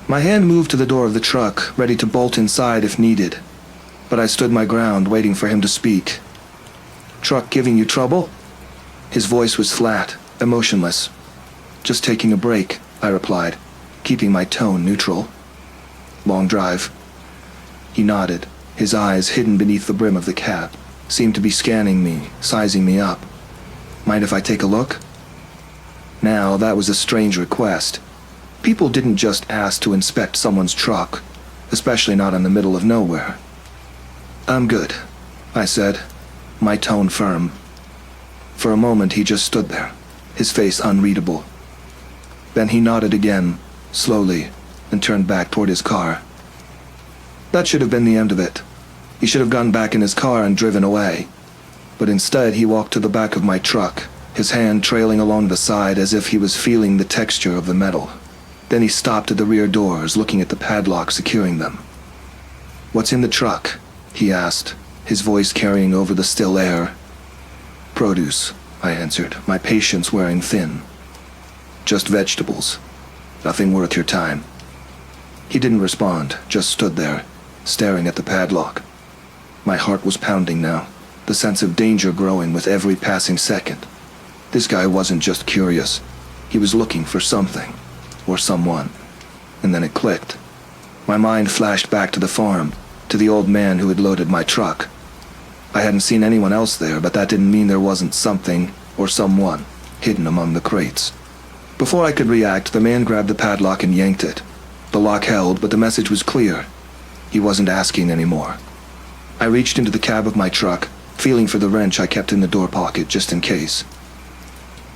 A: My hand moved to the door of the truck, ready to bolt inside if needed, but I stood my ground, waiting for him to speak. "Truck giving you trouble?" His voice was flat, emotionless. "Just taking a break," I replied, keeping my tone neutral. "Long drive?" He nodded, his eyes hidden beneath the brim of the cap, seemed to be scanning me, sizing me up. "Mind if I take a look?" Now, that was a strange request. People didn't just ask to inspect someone's truck, especially not in the middle of nowhere. "I'm good," I said, my tone firm. For a moment he just stood there, his face unreadable. Then he nodded again, slowly, and turned back toward his car. That should have been the end of it. He should have gone back in his car and driven away. But instead he walked to the back of my truck, his hand trailing along the side as if he was feeling the texture of the metal. Then he stopped at the rear doors, looking at the padlock securing them. "What's in the truck?" he asked, his voice carrying over the still air. "Produce," I answered, my patience wearing thin. "Just vegetables. Nothing worth your time." He didn't respond, just stood there, staring at the padlock. My heart was pounding now, the sense of danger growing with every passing second. This guy wasn't just curious. He was looking for something, or someone. And then it clicked. My mind flashed back to the farm, to the old man who had loaded my truck. I hadn't seen anyone else there, but that didn't mean there wasn't something, or someone, hidden among the crates. Before I could react, the man grabbed the padlock and yanked it. The lock held, but the message was clear. He wasn't asking anymore. I reached into the cab of my truck, feeling for the wrench I kept in the door pocket just in case.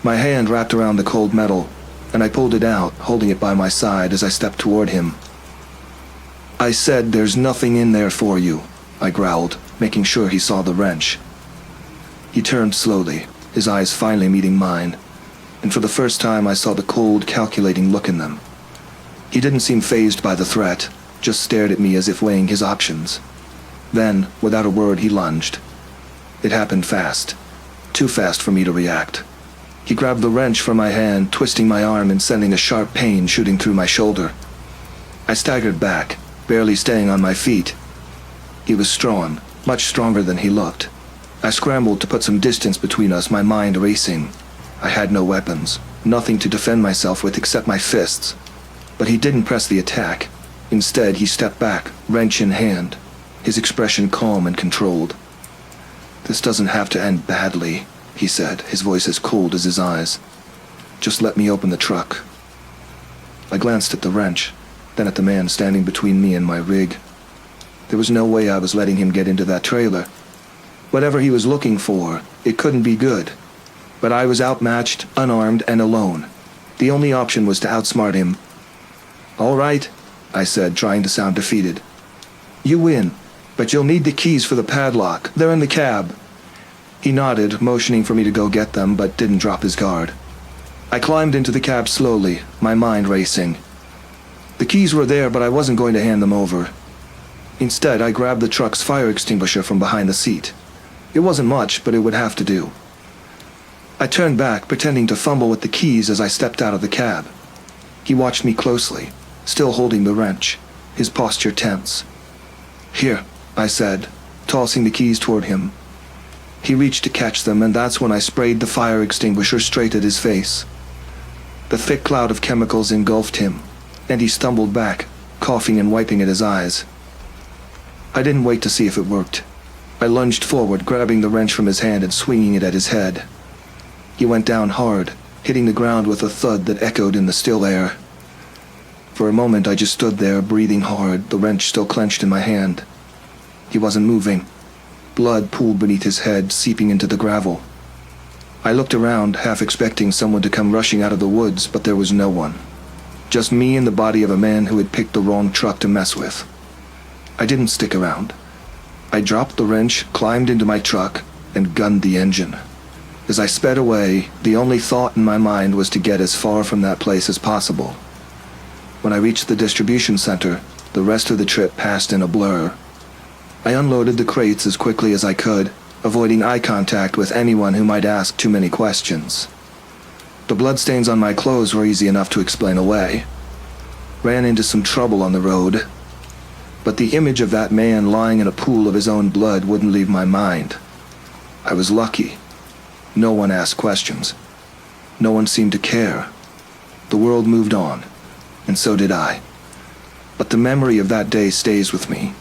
A: My hand wrapped around the cold metal, and I pulled it out, holding it by my side as I stepped toward him. "I said there's nothing in there for you," I growled, making sure he saw the wrench. He turned slowly, his eyes finally meeting mine, and for the first time I saw the cold, calculating look in them. He didn't seem fazed by the threat, just stared at me as if weighing his options. Then, without a word, he lunged. It happened fast, too fast for me to react. He grabbed the wrench from my hand, twisting my arm and sending a sharp pain shooting through my shoulder. I staggered back, barely staying on my feet. He was strong, much stronger than he looked. I scrambled to put some distance between us, my mind racing. I had no weapons, nothing to defend myself with except my fists. But he didn't press the attack. Instead, he stepped back, wrench in hand, his expression calm and controlled. "This doesn't have to end badly," he said, his voice as cold as his eyes. "Just let me open the truck." I glanced at the wrench, then at the man standing between me and my rig. There was no way I was letting him get into that trailer. Whatever he was looking for, it couldn't be good. But I was outmatched, unarmed, and alone. The only option was to outsmart him. "All right," I said, trying to sound defeated. "You win, but you'll need the keys for the padlock. They're in the cab." He nodded, motioning for me to go get them, but didn't drop his guard. I climbed into the cab slowly, my mind racing. The keys were there, but I wasn't going to hand them over. Instead, I grabbed the truck's fire extinguisher from behind the seat. It wasn't much, but it would have to do. I turned back, pretending to fumble with the keys as I stepped out of the cab. He watched me closely, still holding the wrench, his posture tense. "Here," I said, tossing the keys toward him. He reached to catch them, and that's when I sprayed the fire extinguisher straight at his face. The thick cloud of chemicals engulfed him, and he stumbled back, coughing and wiping at his eyes. I didn't wait to see if it worked. I lunged forward, grabbing the wrench from his hand and swinging it at his head. He went down hard, hitting the ground with a thud that echoed in the still air. For a moment I just stood there, breathing hard, the wrench still clenched in my hand. He wasn't moving. Blood pooled beneath his head, seeping into the gravel. I looked around, half expecting someone to come rushing out of the woods, but there was no one. Just me and the body of a man who had picked the wrong truck to mess with. I didn't stick around. I dropped the wrench, climbed into my truck, and gunned the engine. As I sped away, the only thought in my mind was to get as far from that place as possible. When I reached the distribution center, the rest of the trip passed in a blur. I unloaded the crates as quickly as I could, avoiding eye contact with anyone who might ask too many questions. The bloodstains on my clothes were easy enough to explain away. Ran into some trouble on the road, but the image of that man lying in a pool of his own blood wouldn't leave my mind. I was lucky. No one asked questions. No one seemed to care. The world moved on, and so did I. But the memory of that day stays with me.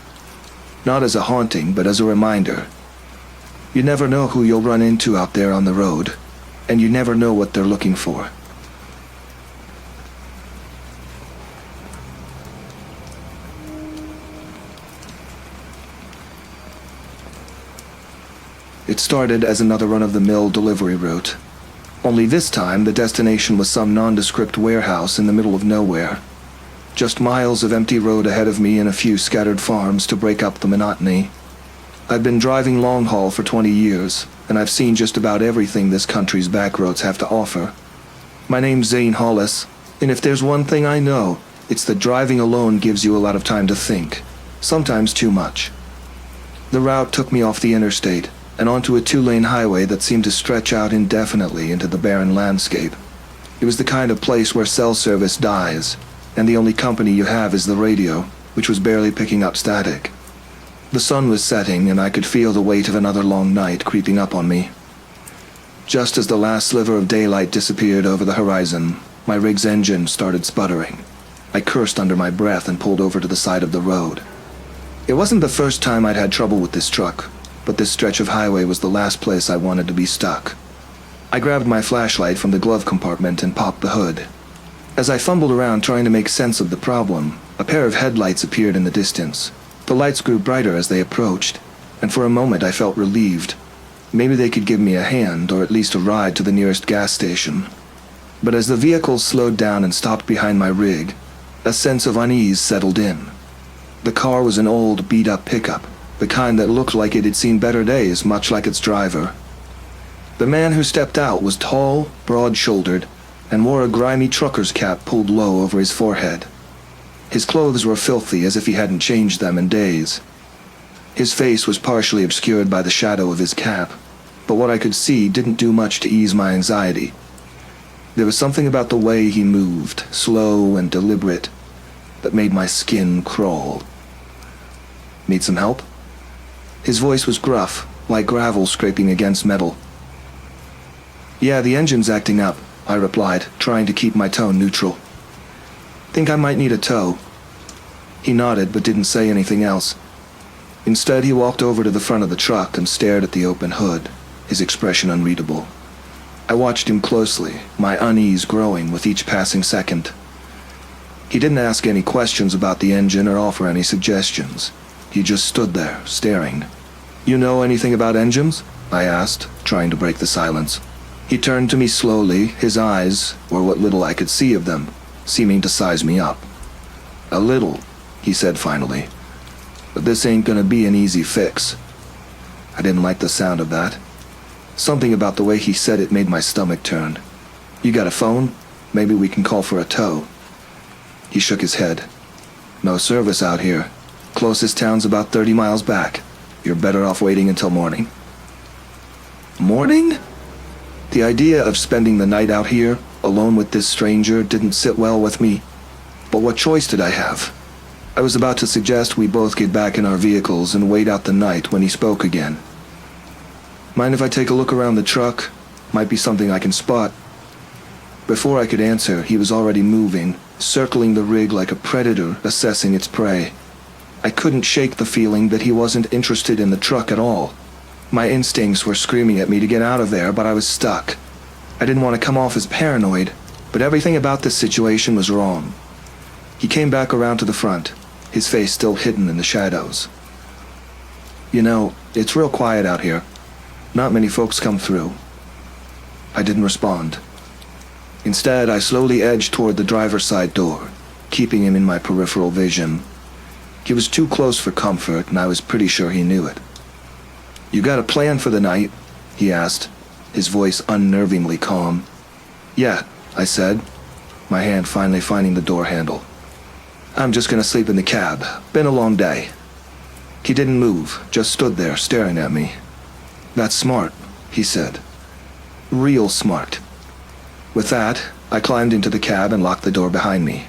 A: Not as a haunting, but as a reminder. You never know who you'll run into out there on the road, and you never know what they're looking for. It started as another run-of-the-mill delivery route. Only this time, the destination was some nondescript warehouse in the middle of nowhere. Just miles of empty road ahead of me and a few scattered farms to break up the monotony. I've been driving long haul for 20 years, and I've seen just about everything this country's backroads have to offer. My name's Zane Hollis, and if there's one thing I know, it's that driving alone gives you a lot of time to think, sometimes too much. The route took me off the interstate and onto a 2-lane highway that seemed to stretch out indefinitely into the barren landscape. It was the kind of place where cell service dies, and the only company you have is the radio, which was barely picking up static. The sun was setting, and I could feel the weight of another long night creeping up on me. Just as the last sliver of daylight disappeared over the horizon, my rig's engine started sputtering. I cursed under my breath and pulled over to the side of the road. It wasn't the first time I'd had trouble with this truck, but this stretch of highway was the last place I wanted to be stuck. I grabbed my flashlight from the glove compartment and popped the hood. As I fumbled around trying to make sense of the problem, a pair of headlights appeared in the distance. The lights grew brighter as they approached, and for a moment I felt relieved. Maybe they could give me a hand, or at least a ride to the nearest gas station. But as the vehicle slowed down and stopped behind my rig, a sense of unease settled in. The car was an old, beat-up pickup, the kind that looked like it had seen better days, much like its driver. The man who stepped out was tall, broad-shouldered, and wore a grimy trucker's cap pulled low over his forehead. His clothes were filthy, as if he hadn't changed them in days. His face was partially obscured by the shadow of his cap, but what I could see didn't do much to ease my anxiety. There was something about the way he moved, slow and deliberate, that made my skin crawl. "Need some help?" His voice was gruff, like gravel scraping against metal. "Yeah, the engine's acting up," I replied, trying to keep my tone neutral. "Think I might need a tow." He nodded but didn't say anything else. Instead, he walked over to the front of the truck and stared at the open hood, his expression unreadable. I watched him closely, my unease growing with each passing second. He didn't ask any questions about the engine or offer any suggestions. He just stood there, staring. "You know anything about engines?" I asked, trying to break the silence. He turned to me slowly, his eyes, or what little I could see of them, seeming to size me up. "A little," he said finally. "But this ain't gonna be an easy fix." I didn't like the sound of that. Something about the way he said it made my stomach turn. "You got a phone? Maybe we can call for a tow." He shook his head. "No service out here. Closest town's about 30 miles back. You're better off waiting until morning." Morning? The idea of spending the night out here, alone with this stranger, didn't sit well with me. But what choice did I have? I was about to suggest we both get back in our vehicles and wait out the night when he spoke again. "Mind if I take a look around the truck? Might be something I can spot." Before I could answer, he was already moving, circling the rig like a predator assessing its prey. I couldn't shake the feeling that he wasn't interested in the truck at all. My instincts were screaming at me to get out of there, but I was stuck. I didn't want to come off as paranoid, but everything about this situation was wrong. He came back around to the front, his face still hidden in the shadows. "You know, it's real quiet out here. Not many folks come through." I didn't respond. Instead, I slowly edged toward the driver's side door, keeping him in my peripheral vision. He was too close for comfort, and I was pretty sure he knew it. "You got a plan for the night?" he asked, his voice unnervingly calm. "Yeah," I said, my hand finally finding the door handle. "I'm just gonna sleep in the cab. Been a long day." He didn't move, just stood there staring at me. "That's smart," he said. "Real smart." With that, I climbed into the cab and locked the door behind me.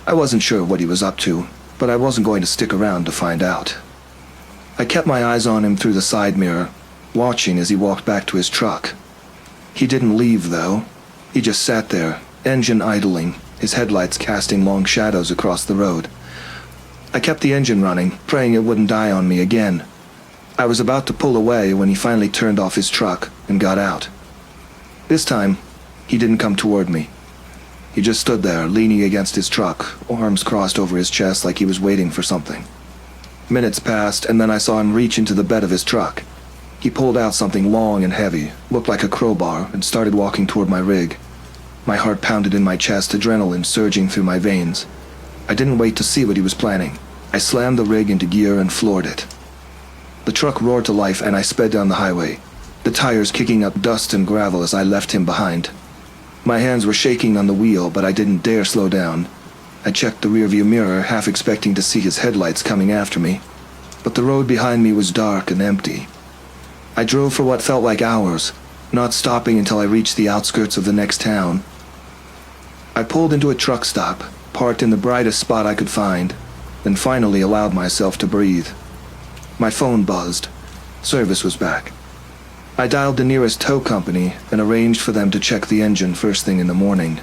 A: I wasn't sure what he was up to, but I wasn't going to stick around to find out. I kept my eyes on him through the side mirror, watching as he walked back to his truck. He didn't leave, though. He just sat there, engine idling, his headlights casting long shadows across the road. I kept the engine running, praying it wouldn't die on me again. I was about to pull away when he finally turned off his truck and got out. This time, he didn't come toward me. He just stood there, leaning against his truck, arms crossed over his chest like he was waiting for something. Minutes passed, and then I saw him reach into the bed of his truck. He pulled out something long and heavy, looked like a crowbar, and started walking toward my rig. My heart pounded in my chest, adrenaline surging through my veins. I didn't wait to see what he was planning. I slammed the rig into gear and floored it. The truck roared to life and I sped down the highway, the tires kicking up dust and gravel as I left him behind. My hands were shaking on the wheel, but I didn't dare slow down. I checked the rearview mirror, half expecting to see his headlights coming after me. But the road behind me was dark and empty. I drove for what felt like hours, not stopping until I reached the outskirts of the next town. I pulled into a truck stop, parked in the brightest spot I could find, then finally allowed myself to breathe. My phone buzzed. Service was back. I dialed the nearest tow company and arranged for them to check the engine first thing in the morning.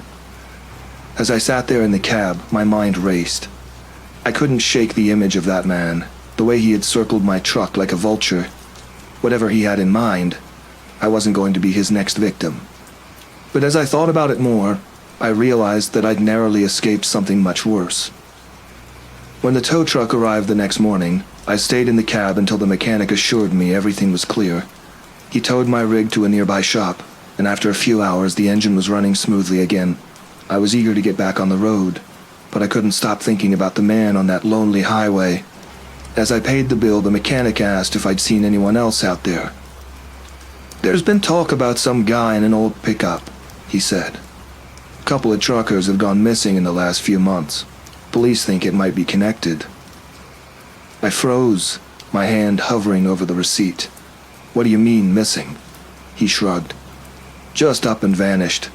A: As I sat there in the cab, my mind raced. I couldn't shake the image of that man, the way he had circled my truck like a vulture. Whatever he had in mind, I wasn't going to be his next victim. But as I thought about it more, I realized that I'd narrowly escaped something much worse. When the tow truck arrived the next morning, I stayed in the cab until the mechanic assured me everything was clear. He towed my rig to a nearby shop, and after a few hours the engine was running smoothly again. I was eager to get back on the road, but I couldn't stop thinking about the man on that lonely highway. As I paid the bill, the mechanic asked if I'd seen anyone else out there. "There's been talk about some guy in an old pickup," he said. "A couple of truckers have gone missing in the last few months. Police think it might be connected." I froze, my hand hovering over the receipt. "What do you mean, missing?" He shrugged. "Just up and vanished.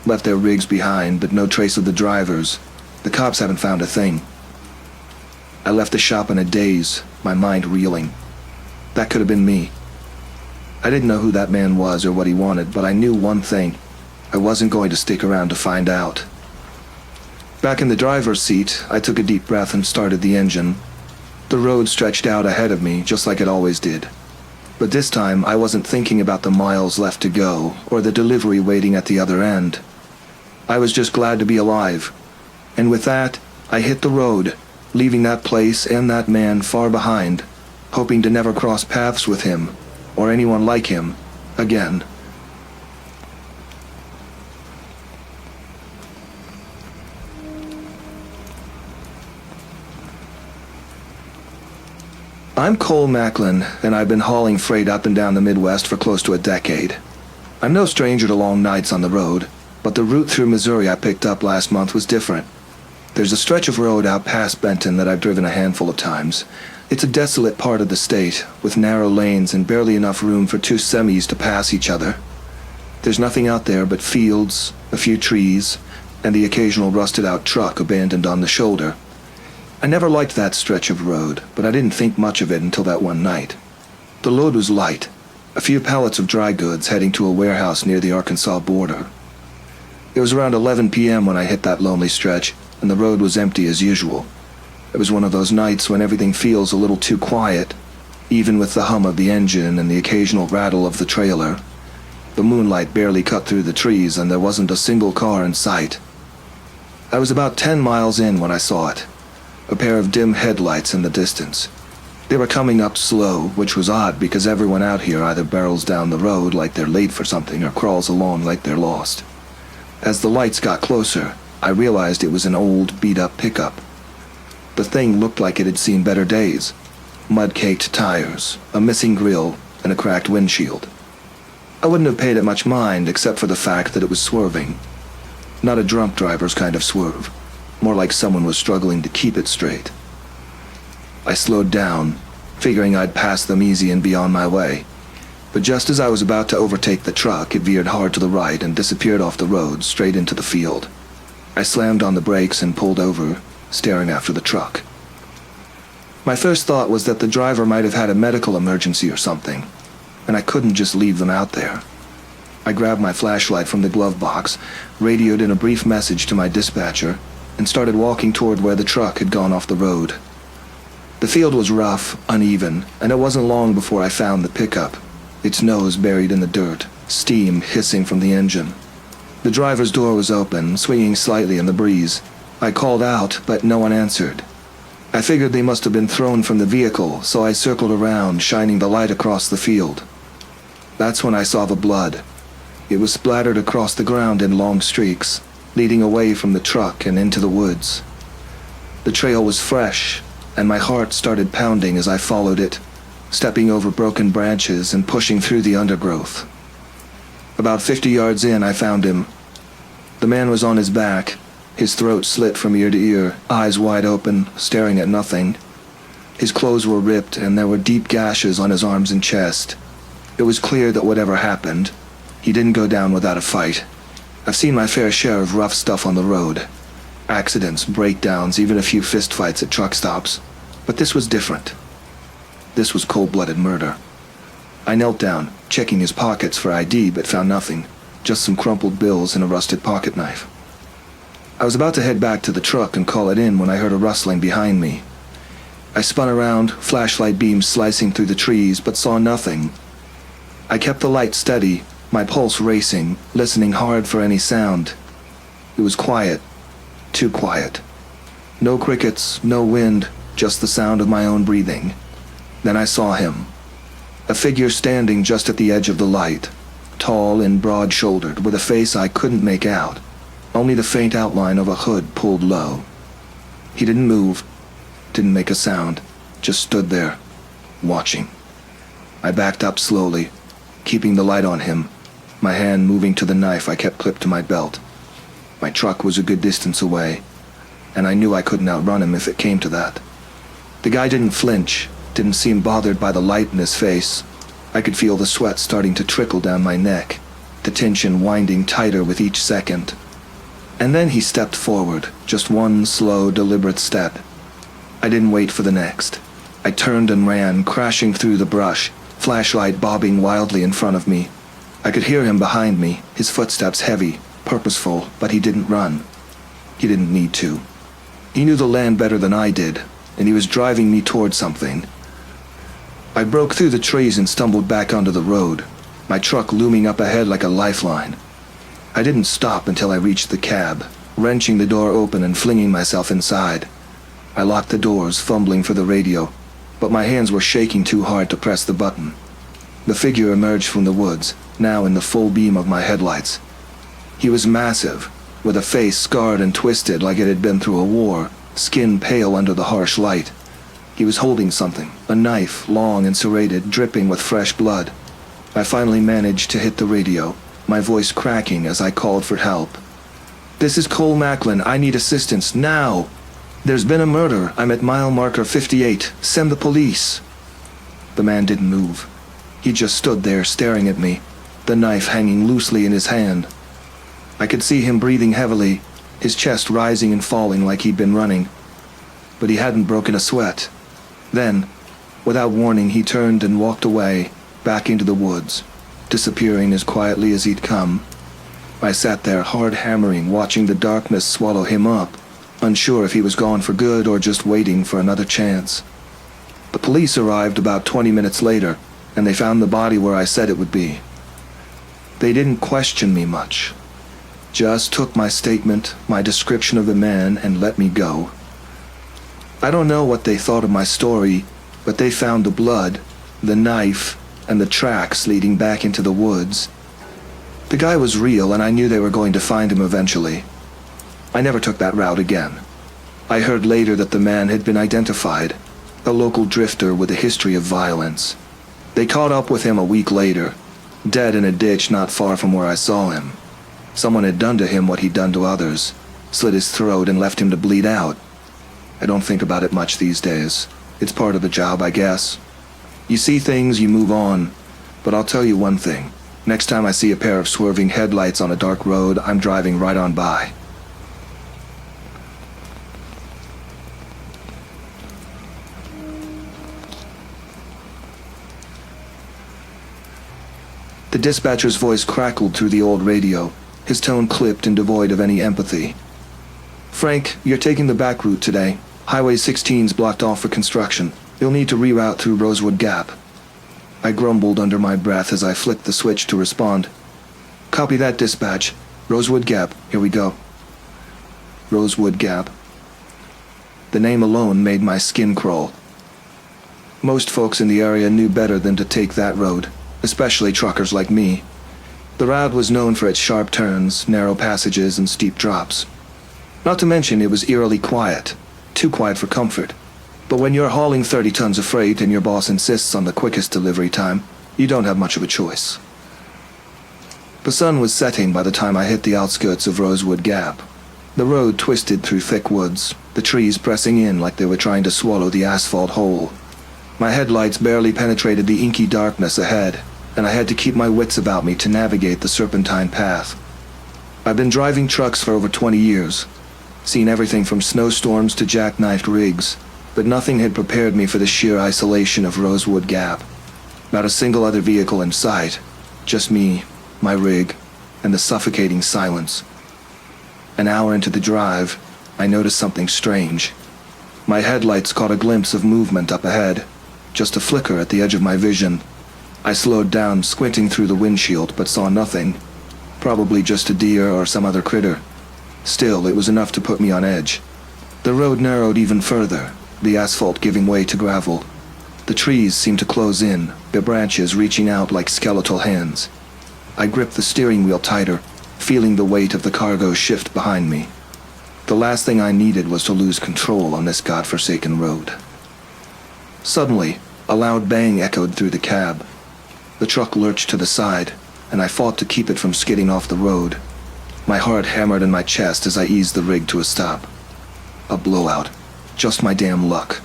A: Left their rigs behind, but no trace of the drivers. The cops haven't found a thing." I left the shop in a daze, my mind reeling. That could have been me. I didn't know who that man was or what he wanted, but I knew one thing. I wasn't going to stick around to find out. Back in the driver's seat, I took a deep breath and started the engine. The road stretched out ahead of me, just like it always did. But this time, I wasn't thinking about the miles left to go, or the delivery waiting at the other end. I was just glad to be alive. And with that, I hit the road, leaving that place and that man far behind, hoping to never cross paths with him, or anyone like him, again. I'm Cole Macklin, and I've been hauling freight up and down the Midwest for close to a decade. I'm no stranger to long nights on the road, but the route through Missouri I picked up last month was different. There's a stretch of road out past Benton that I've driven a handful of times. It's a desolate part of the state, with narrow lanes and barely enough room for two semis to pass each other. There's nothing out there but fields, a few trees, and the occasional rusted-out truck abandoned on the shoulder. I never liked that stretch of road, but I didn't think much of it until that one night. The load was light, a few pallets of dry goods heading to a warehouse near the Arkansas border. It was around 11 p.m. when I hit that lonely stretch, and the road was empty as usual. It was one of those nights when everything feels a little too quiet, even with the hum of the engine and the occasional rattle of the trailer. The moonlight barely cut through the trees, and there wasn't a single car in sight. I was about 10 miles in when I saw it. A pair of dim headlights in the distance. They were coming up slow, which was odd because everyone out here either barrels down the road like they're late for something or crawls along like they're lost. As the lights got closer, I realized it was an old, beat-up pickup. The thing looked like it had seen better days. Mud-caked tires, a missing grille, and a cracked windshield. I wouldn't have paid it much mind except for the fact that it was swerving. Not a drunk driver's kind of swerve. More like someone was struggling to keep it straight. I slowed down, figuring I'd pass them easy and be on my way. But just as I was about to overtake the truck, it veered hard to the right and disappeared off the road, straight into the field. I slammed on the brakes and pulled over, staring after the truck. My first thought was that the driver might have had a medical emergency or something, and I couldn't just leave them out there. I grabbed my flashlight from the glove box, radioed in a brief message to my dispatcher, and started walking toward where the truck had gone off the road. The field was rough, uneven, and it wasn't long before I found the pickup, its nose buried in the dirt, steam hissing from the engine. The driver's door was open, swinging slightly in the breeze. I called out, but no one answered. I figured they must have been thrown from the vehicle, so I circled around, shining the light across the field. That's when I saw the blood. It was splattered across the ground in long streaks, leading away from the truck and into the woods. The trail was fresh, and my heart started pounding as I followed it, stepping over broken branches and pushing through the undergrowth. About 50 yards in, I found him. The man was on his back, his throat slit from ear to ear, eyes wide open, staring at nothing. His clothes were ripped, and there were deep gashes on his arms and chest. It was clear that whatever happened, he didn't go down without a fight. I've seen my fair share of rough stuff on the road. Accidents, breakdowns, even a few fistfights at truck stops. But this was different. This was cold-blooded murder. I knelt down, checking his pockets for ID, but found nothing. Just some crumpled bills and a rusted pocket knife. I was about to head back to the truck and call it in when I heard a rustling behind me. I spun around, flashlight beams slicing through the trees, but saw nothing. I kept the light steady, my pulse racing, listening hard for any sound. It was quiet. Too quiet. No crickets, no wind, just the sound of my own breathing. Then I saw him. A figure standing just at the edge of the light, tall and broad-shouldered, with a face I couldn't make out, only the faint outline of a hood pulled low. He didn't move, didn't make a sound, just stood there, watching. I backed up slowly, keeping the light on him, my hand moving to the knife I kept clipped to my belt. My truck was a good distance away, and I knew I couldn't outrun him if it came to that. The guy didn't flinch, didn't seem bothered by the light in his face. I could feel the sweat starting to trickle down my neck, the tension winding tighter with each second. And then he stepped forward, just one slow, deliberate step. I didn't wait for the next. I turned and ran, crashing through the brush, flashlight bobbing wildly in front of me. I could hear him behind me, his footsteps heavy, purposeful, but he didn't run. He didn't need to. He knew the land better than I did, and he was driving me toward something. I broke through the trees and stumbled back onto the road, my truck looming up ahead like a lifeline. I didn't stop until I reached the cab, wrenching the door open and flinging myself inside. I locked the doors, fumbling for the radio, but my hands were shaking too hard to press the button. The figure emerged from the woods, now in the full beam of my headlights. He was massive, with a face scarred and twisted like it had been through a war, skin pale under the harsh light. He was holding something, a knife, long and serrated, dripping with fresh blood. I finally managed to hit the radio, my voice cracking as I called for help. "This is Cole Macklin. I need assistance, now! There's been a murder. I'm at mile marker 58. Send the police." The man didn't move. He just stood there staring at me, the knife hanging loosely in his hand. I could see him breathing heavily, his chest rising and falling like he'd been running. But he hadn't broken a sweat. Then, without warning, he turned and walked away, back into the woods, disappearing as quietly as he'd come. I sat there, hard hammering, watching the darkness swallow him up, unsure if he was gone for good or just waiting for another chance. The police arrived about 20 minutes later, and they found the body where I said it would be. They didn't question me much. Just took my statement, my description of the man, and let me go. I don't know what they thought of my story, but they found the blood, the knife, and the tracks leading back into the woods. The guy was real, and I knew they were going to find him eventually. I never took that route again. I heard later that the man had been identified, a local drifter with a history of violence. They caught up with him a week later, dead in a ditch not far from where I saw him. Someone had done to him what he'd done to others, slit his throat and left him to bleed out. I don't think about it much these days. It's part of the job, I guess. You see things, you move on. But I'll tell you one thing. Next time I see a pair of swerving headlights on a dark road, I'm driving right on by. The dispatcher's voice crackled through the old radio, his tone clipped and devoid of any empathy. "Frank, you're taking the back route today. Highway 16's blocked off for construction. You'll need to reroute through Rosewood Gap." I grumbled under my breath as I flicked the switch to respond. "Copy that, dispatch. Rosewood Gap, here we go." Rosewood Gap. The name alone made my skin crawl. Most folks in the area knew better than to take that road. especially truckers like me. The route was known for its sharp turns, narrow passages, and steep drops. Not to mention it was eerily quiet, too quiet for comfort. But when you're hauling 30 tons of freight and your boss insists on the quickest delivery time, you don't have much of a choice. The sun was setting by the time I hit the outskirts of Rosewood Gap. The road twisted through thick woods, the trees pressing in like they were trying to swallow the asphalt whole. My headlights barely penetrated the inky darkness ahead, and I had to keep my wits about me to navigate the serpentine path. I've been driving trucks for over 20 years, seen everything from snowstorms to jackknifed rigs, but nothing had prepared me for the sheer isolation of Rosewood Gap. Not a single other vehicle in sight, just me, my rig, and the suffocating silence. An hour into the drive, I noticed something strange. My headlights caught a glimpse of movement up ahead, just a flicker at the edge of my vision. I slowed down, squinting through the windshield, but saw nothing. Probably just a deer or some other critter. Still, it was enough to put me on edge. The road narrowed even further, the asphalt giving way to gravel. The trees seemed to close in, their branches reaching out like skeletal hands. I gripped the steering wheel tighter, feeling the weight of the cargo shift behind me. The last thing I needed was to lose control on this godforsaken road. Suddenly, a loud bang echoed through the cab. The truck lurched to the side, and I fought to keep it from skidding off the road. My heart hammered in my chest as I eased the rig to a stop. A blowout. Just my damn luck.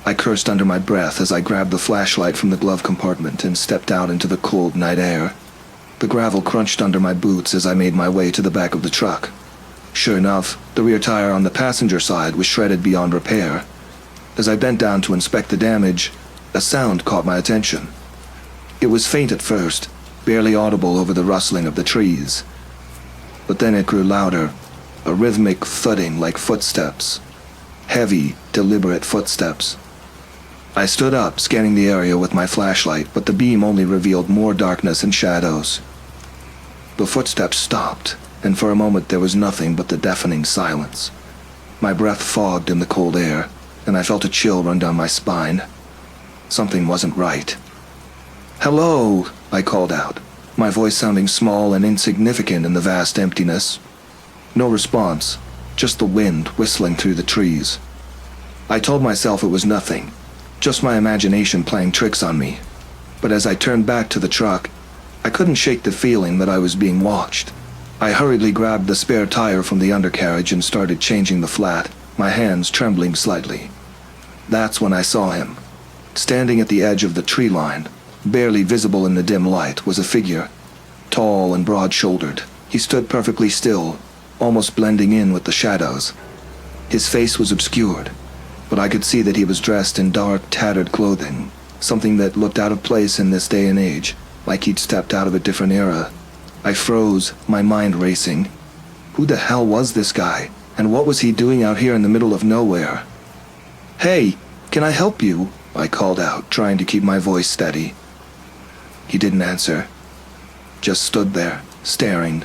A: I cursed under my breath as I grabbed the flashlight from the glove compartment and stepped out into the cold night air. The gravel crunched under my boots as I made my way to the back of the truck. Sure enough, the rear tire on the passenger side was shredded beyond repair. As I bent down to inspect the damage, a sound caught my attention. It was faint at first, barely audible over the rustling of the trees. But then it grew louder, a rhythmic thudding like footsteps. Heavy, deliberate footsteps. I stood up, scanning the area with my flashlight, but the beam only revealed more darkness and shadows. The footsteps stopped, and for a moment there was nothing but the deafening silence. My breath fogged in the cold air, and I felt a chill run down my spine. Something wasn't right. "Hello," I called out, my voice sounding small and insignificant in the vast emptiness. No response, just the wind whistling through the trees. I told myself it was nothing, just my imagination playing tricks on me. But as I turned back to the truck, I couldn't shake the feeling that I was being watched. I hurriedly grabbed the spare tire from the undercarriage and started changing the flat, my hands trembling slightly. That's when I saw him. Standing at the edge of the tree line, barely visible in the dim light, was a figure, tall and broad-shouldered. He stood perfectly still, almost blending in with the shadows. His face was obscured, but I could see that he was dressed in dark, tattered clothing, something that looked out of place in this day and age, like he'd stepped out of a different era. I froze, my mind racing. Who the hell was this guy, and what was he doing out here in the middle of nowhere? "Hey, can I help you?" I called out, trying to keep my voice steady. He didn't answer, just stood there, staring.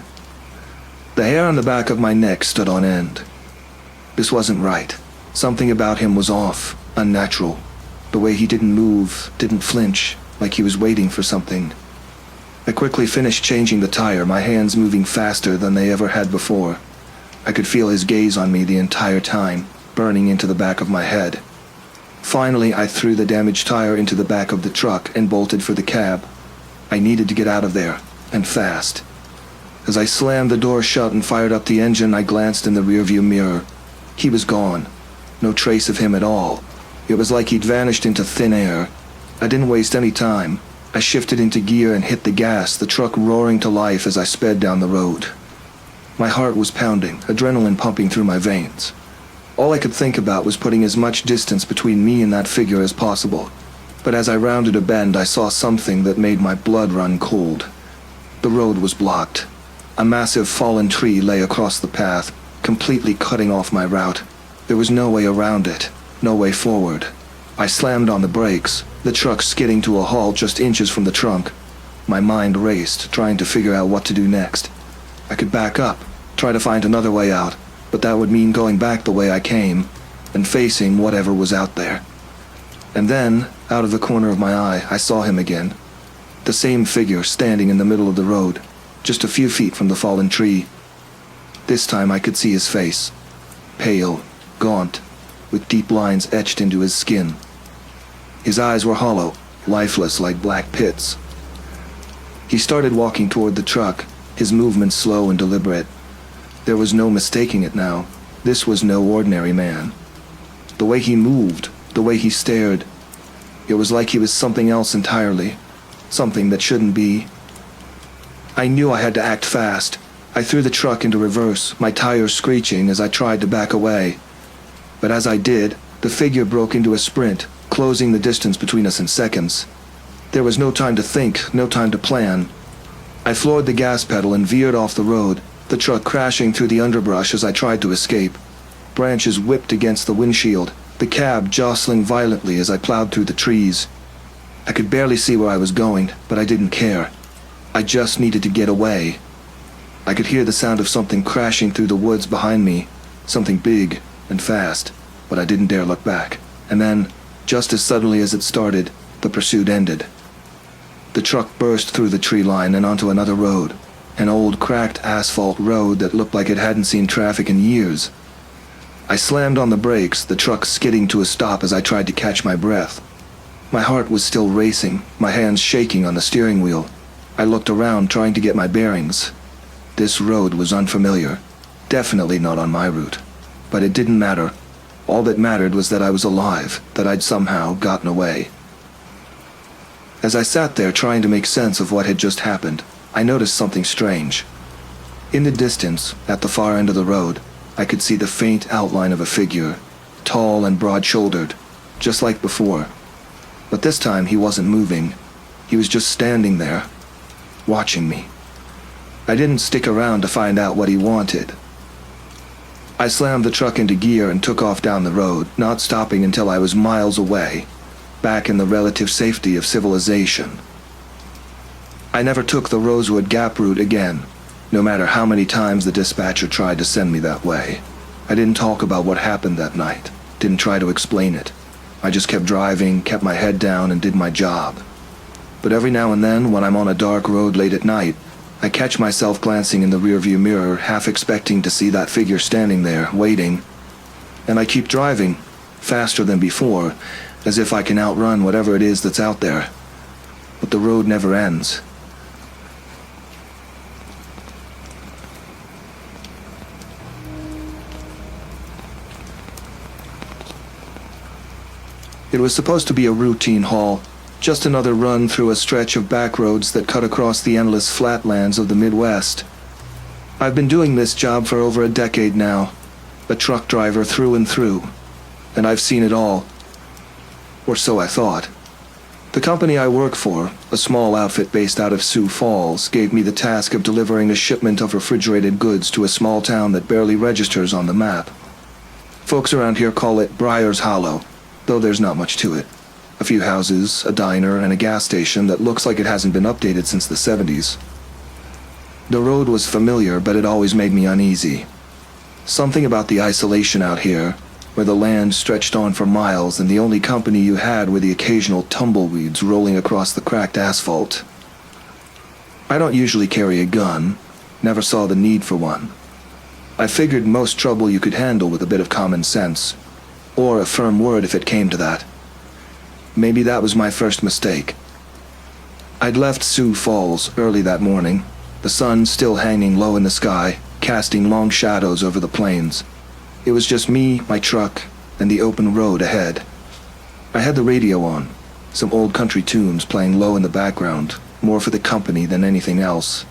A: The hair on the back of my neck stood on end. This wasn't right. Something about him was off, unnatural. The way he didn't move, didn't flinch, like he was waiting for something. I quickly finished changing the tire, my hands moving faster than they ever had before. I could feel his gaze on me the entire time, burning into the back of my head. Finally, I threw the damaged tire into the back of the truck and bolted for the cab. I needed to get out of there, and fast. As I slammed the door shut and fired up the engine, I glanced in the rearview mirror. He was gone. No trace of him at all. It was like he'd vanished into thin air. I didn't waste any time. I shifted into gear and hit the gas, the truck roaring to life as I sped down the road. My heart was pounding, adrenaline pumping through my veins. All I could think about was putting as much distance between me and that figure as possible. But as I rounded a bend, I saw something that made my blood run cold. The road was blocked. A massive fallen tree lay across the path, completely cutting off my route. There was no way around it, no way forward. I slammed on the brakes, the truck skidding to a halt just inches from the trunk. My mind raced, trying to figure out what to do next. I could back up, try to find another way out, but that would mean going back the way I came, and facing whatever was out there. And then, out of the corner of my eye, I saw him again. The same figure standing in the middle of the road, just a few feet from the fallen tree. This time I could see his face. Pale, gaunt, with deep lines etched into his skin. His eyes were hollow, lifeless like black pits. He started walking toward the truck, his movements slow and deliberate. There was no mistaking it now. This was no ordinary man. The way he moved, the way he stared, it was like he was something else entirely, something that shouldn't be. I knew I had to act fast. I threw the truck into reverse, my tires screeching as I tried to back away. But as I did, the figure broke into a sprint, closing the distance between us in seconds. There was no time to think, no time to plan. I floored the gas pedal and veered off the road, the truck crashing through the underbrush as I tried to escape. Branches whipped against the windshield, the cab jostling violently as I plowed through the trees. I could barely see where I was going, but I didn't care. I just needed to get away. I could hear the sound of something crashing through the woods behind me, something big and fast, but I didn't dare look back. And then, just as suddenly as it started, the pursuit ended. The truck burst through the tree line and onto another road, an old cracked asphalt road that looked like it hadn't seen traffic in years. I slammed on the brakes, the truck skidding to a stop as I tried to catch my breath. My heart was still racing, my hands shaking on the steering wheel. I looked around trying to get my bearings. This road was unfamiliar, definitely not on my route. But it didn't matter. All that mattered was that I was alive, that I'd somehow gotten away. As I sat there trying to make sense of what had just happened, I noticed something strange. In the distance, at the far end of the road, I could see the faint outline of a figure, tall and broad-shouldered, just like before. But this time he wasn't moving. He was just standing there, watching me. I didn't stick around to find out what he wanted. I slammed the truck into gear and took off down the road, not stopping until I was miles away, back in the relative safety of civilization. I never took the Rosewood Gap route again, no matter how many times the dispatcher tried to send me that way. I didn't talk about what happened that night, didn't try to explain it. I just kept driving, kept my head down, and did my job. But every now and then, when I'm on a dark road late at night, I catch myself glancing in the rearview mirror, half expecting to see that figure standing there, waiting. And I keep driving, faster than before, as if I can outrun whatever it is that's out there. But the road never ends. It was supposed to be a routine haul, just another run through a stretch of back roads that cut across the endless flatlands of the Midwest. I've been doing this job for over a decade now, a truck driver through and through, and I've seen it all. Or so I thought. The company I work for, a small outfit based out of Sioux Falls, gave me the task of delivering a shipment of refrigerated goods to a small town that barely registers on the map. Folks around here call it Briar's Hollow, though there's not much to it. A few houses, a diner, and a gas station that looks like it hasn't been updated since the 70s. The road was familiar, but it always made me uneasy. Something about the isolation out here, where the land stretched on for miles and the only company you had were the occasional tumbleweeds rolling across the cracked asphalt. I don't usually carry a gun, never saw the need for one. I figured most trouble you could handle with a bit of common sense, or a firm word if it came to that. Maybe that was my first mistake. I'd left Sioux Falls early that morning, the sun still hanging low in the sky, casting long shadows over the plains. It was just me, my truck, and the open road ahead. I had the radio on, some old country tunes playing low in the background, more for the company than anything else.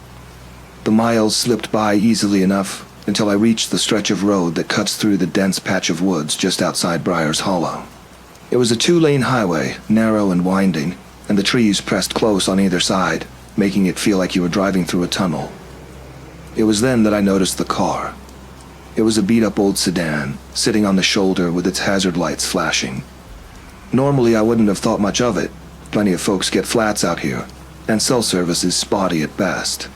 A: The miles slipped by easily enough until I reached the stretch of road that cuts through the dense patch of woods just outside Briar's Hollow. It was a 2-lane highway, narrow and winding, and the trees pressed close on either side, making it feel like you were driving through a tunnel. It was then that I noticed the car. It was a beat-up old sedan, sitting on the shoulder with its hazard lights flashing. Normally I wouldn't have thought much of it. Plenty of folks get flats out here, and cell service is spotty at best.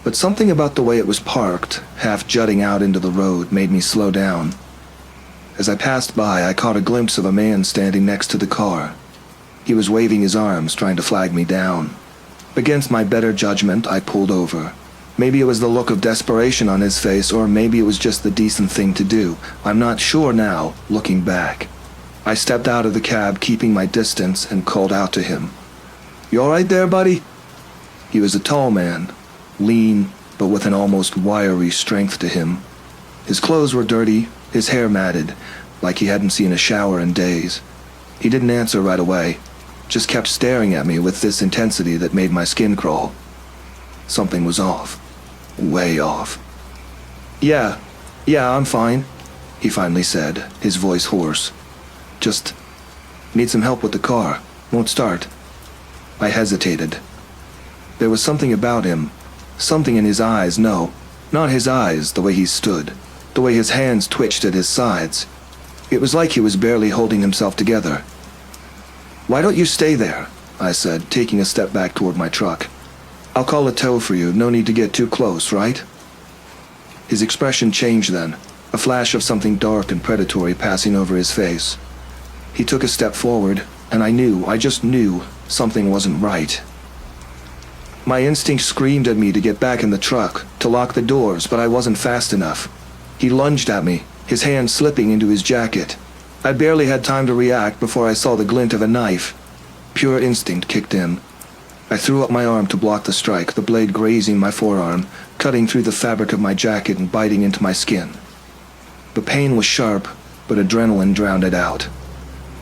A: But something about the way it was parked, half jutting out into the road, made me slow down. As I passed by, I caught a glimpse of a man standing next to the car. He was waving his arms, trying to flag me down. Against my better judgment, I pulled over. Maybe it was the look of desperation on his face, or maybe it was just the decent thing to do. I'm not sure now, looking back. I stepped out of the cab, keeping my distance, and called out to him. "You all right there, buddy?" He was a tall man, lean, but with an almost wiry strength to him. His clothes were dirty, his hair matted, like he hadn't seen a shower in days. He didn't answer right away, just kept staring at me with this intensity that made my skin crawl. Something was off. Way off. Yeah, I'm fine," he finally said, his voice hoarse. "Just need some help with the car. Won't start." I hesitated. There was something about him, something in his eyes. No, not his eyes, the way he stood, the way his hands twitched at his sides. It was like he was barely holding himself together. "Why don't you stay there?" I said, taking a step back toward my truck. "I'll call a tow for you. No need to get too close, right?" His expression changed then, a flash of something dark and predatory passing over his face. He took a step forward, and I just knew, something wasn't right. My instinct screamed at me to get back in the truck, to lock the doors, but I wasn't fast enough. He lunged at me, his hand slipping into his jacket. I barely had time to react before I saw the glint of a knife. Pure instinct kicked in. I threw up my arm to block the strike, the blade grazing my forearm, cutting through the fabric of my jacket and biting into my skin. The pain was sharp, but adrenaline drowned it out.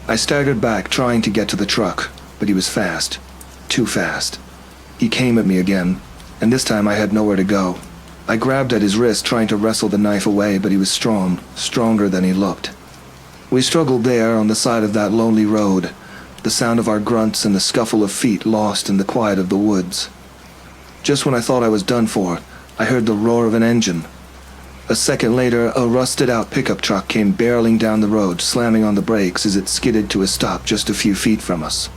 A: I staggered back, trying to get to the truck, but he was fast. Too fast. He came at me again, and this time I had nowhere to go. I grabbed at his wrist, trying to wrestle the knife away, but he was strong, stronger than he looked. We struggled there on the side of that lonely road, the sound of our grunts and the scuffle of feet lost in the quiet of the woods. Just when I thought I was done for, I heard the roar of an engine. A second later, a rusted-out pickup truck came barreling down the road, slamming on the brakes as it skidded to a stop just a few feet from us.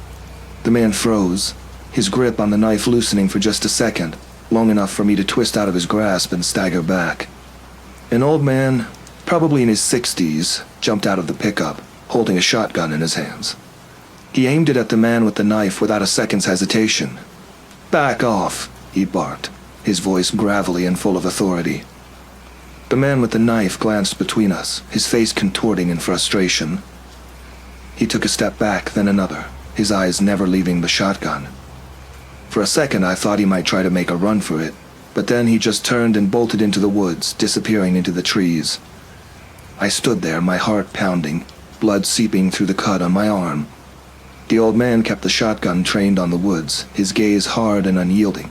A: The man froze, his grip on the knife loosening for just a second, long enough for me to twist out of his grasp and stagger back. An old man, probably in his 60s, jumped out of the pickup, holding a shotgun in his hands. He aimed it at the man with the knife without a second's hesitation. "Back off," he barked, his voice gravelly and full of authority. The man with the knife glanced between us, his face contorting in frustration. He took a step back, then another, his eyes never leaving the shotgun. For a second I thought he might try to make a run for it, but then he just turned and bolted into the woods, disappearing into the trees. I stood there, my heart pounding, blood seeping through the cut on my arm. The old man kept the shotgun trained on the woods, his gaze hard and unyielding.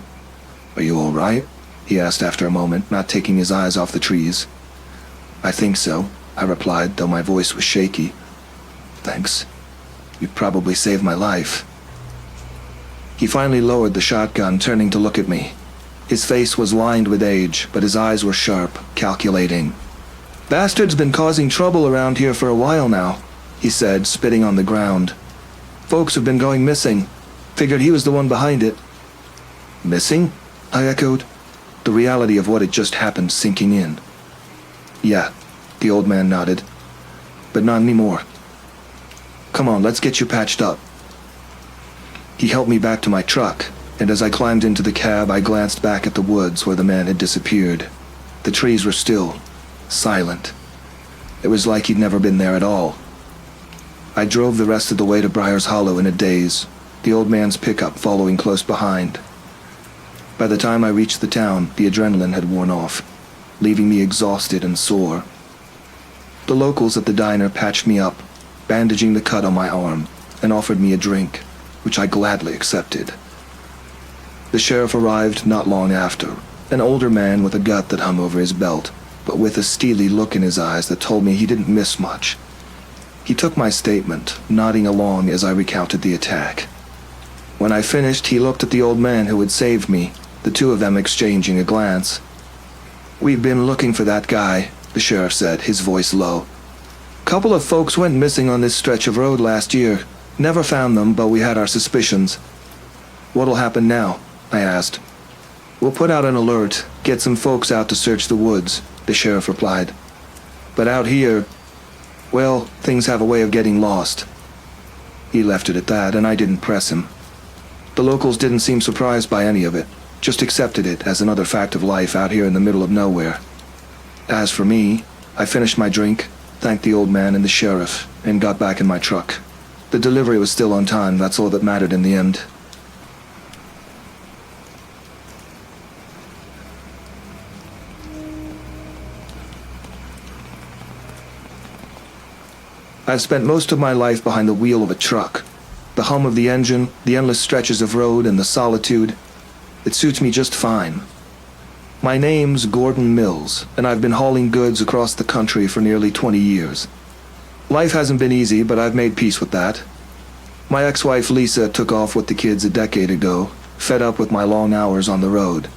A: "Are you all right?" he asked after a moment, not taking his eyes off the trees. "I think so," I replied, though my voice was shaky. "Thanks. You probably saved my life." He finally lowered the shotgun, turning to look at me. His face was lined with age, but his eyes were sharp, calculating. "Bastard's been causing trouble around here for a while now," he said, spitting on the ground. "Folks have been going missing. Figured he was the one behind it." "Missing?" I echoed, the reality of what had just happened sinking in. "Yeah," the old man nodded. "But not anymore. Come on, let's get you patched up." He helped me back to my truck, and as I climbed into the cab, I glanced back at the woods where the man had disappeared. The trees were still, silent. It was like he'd never been there at all. I drove the rest of the way to Briar's Hollow in a daze, the old man's pickup following close behind. By the time I reached the town, the adrenaline had worn off, leaving me exhausted and sore. The locals at the diner patched me up, bandaging the cut on my arm, and offered me a drink, which I gladly accepted. The sheriff arrived not long after, an older man with a gut that hung over his belt, but with a steely look in his eyes that told me he didn't miss much. He took my statement, nodding along as I recounted the attack. When I finished, he looked at the old man who had saved me, the two of them exchanging a glance. "We've been looking for that guy," the sheriff said, his voice low. "Couple of folks went missing on this stretch of road last year. Never found them, but we had our suspicions." "What'll happen now?" I asked. "We'll put out an alert, get some folks out to search the woods," the sheriff replied. "But out here, well, things have a way of getting lost." He left it at that, and I didn't press him. The locals didn't seem surprised by any of it, just accepted it as another fact of life out here in the middle of nowhere. As for me, I finished my drink, thanked the old man and the sheriff, and got back in my truck. The delivery was still on time, that's all that mattered in the end. I've spent most of my life behind the wheel of a truck. The hum of the engine, the endless stretches of road, and the solitude. It suits me just fine. My name's Gordon Mills, and I've been hauling goods across the country for nearly 20 years. Life hasn't been easy, but I've made peace with that. My ex-wife Lisa took off with the kids a decade ago, fed up with my long hours on the road.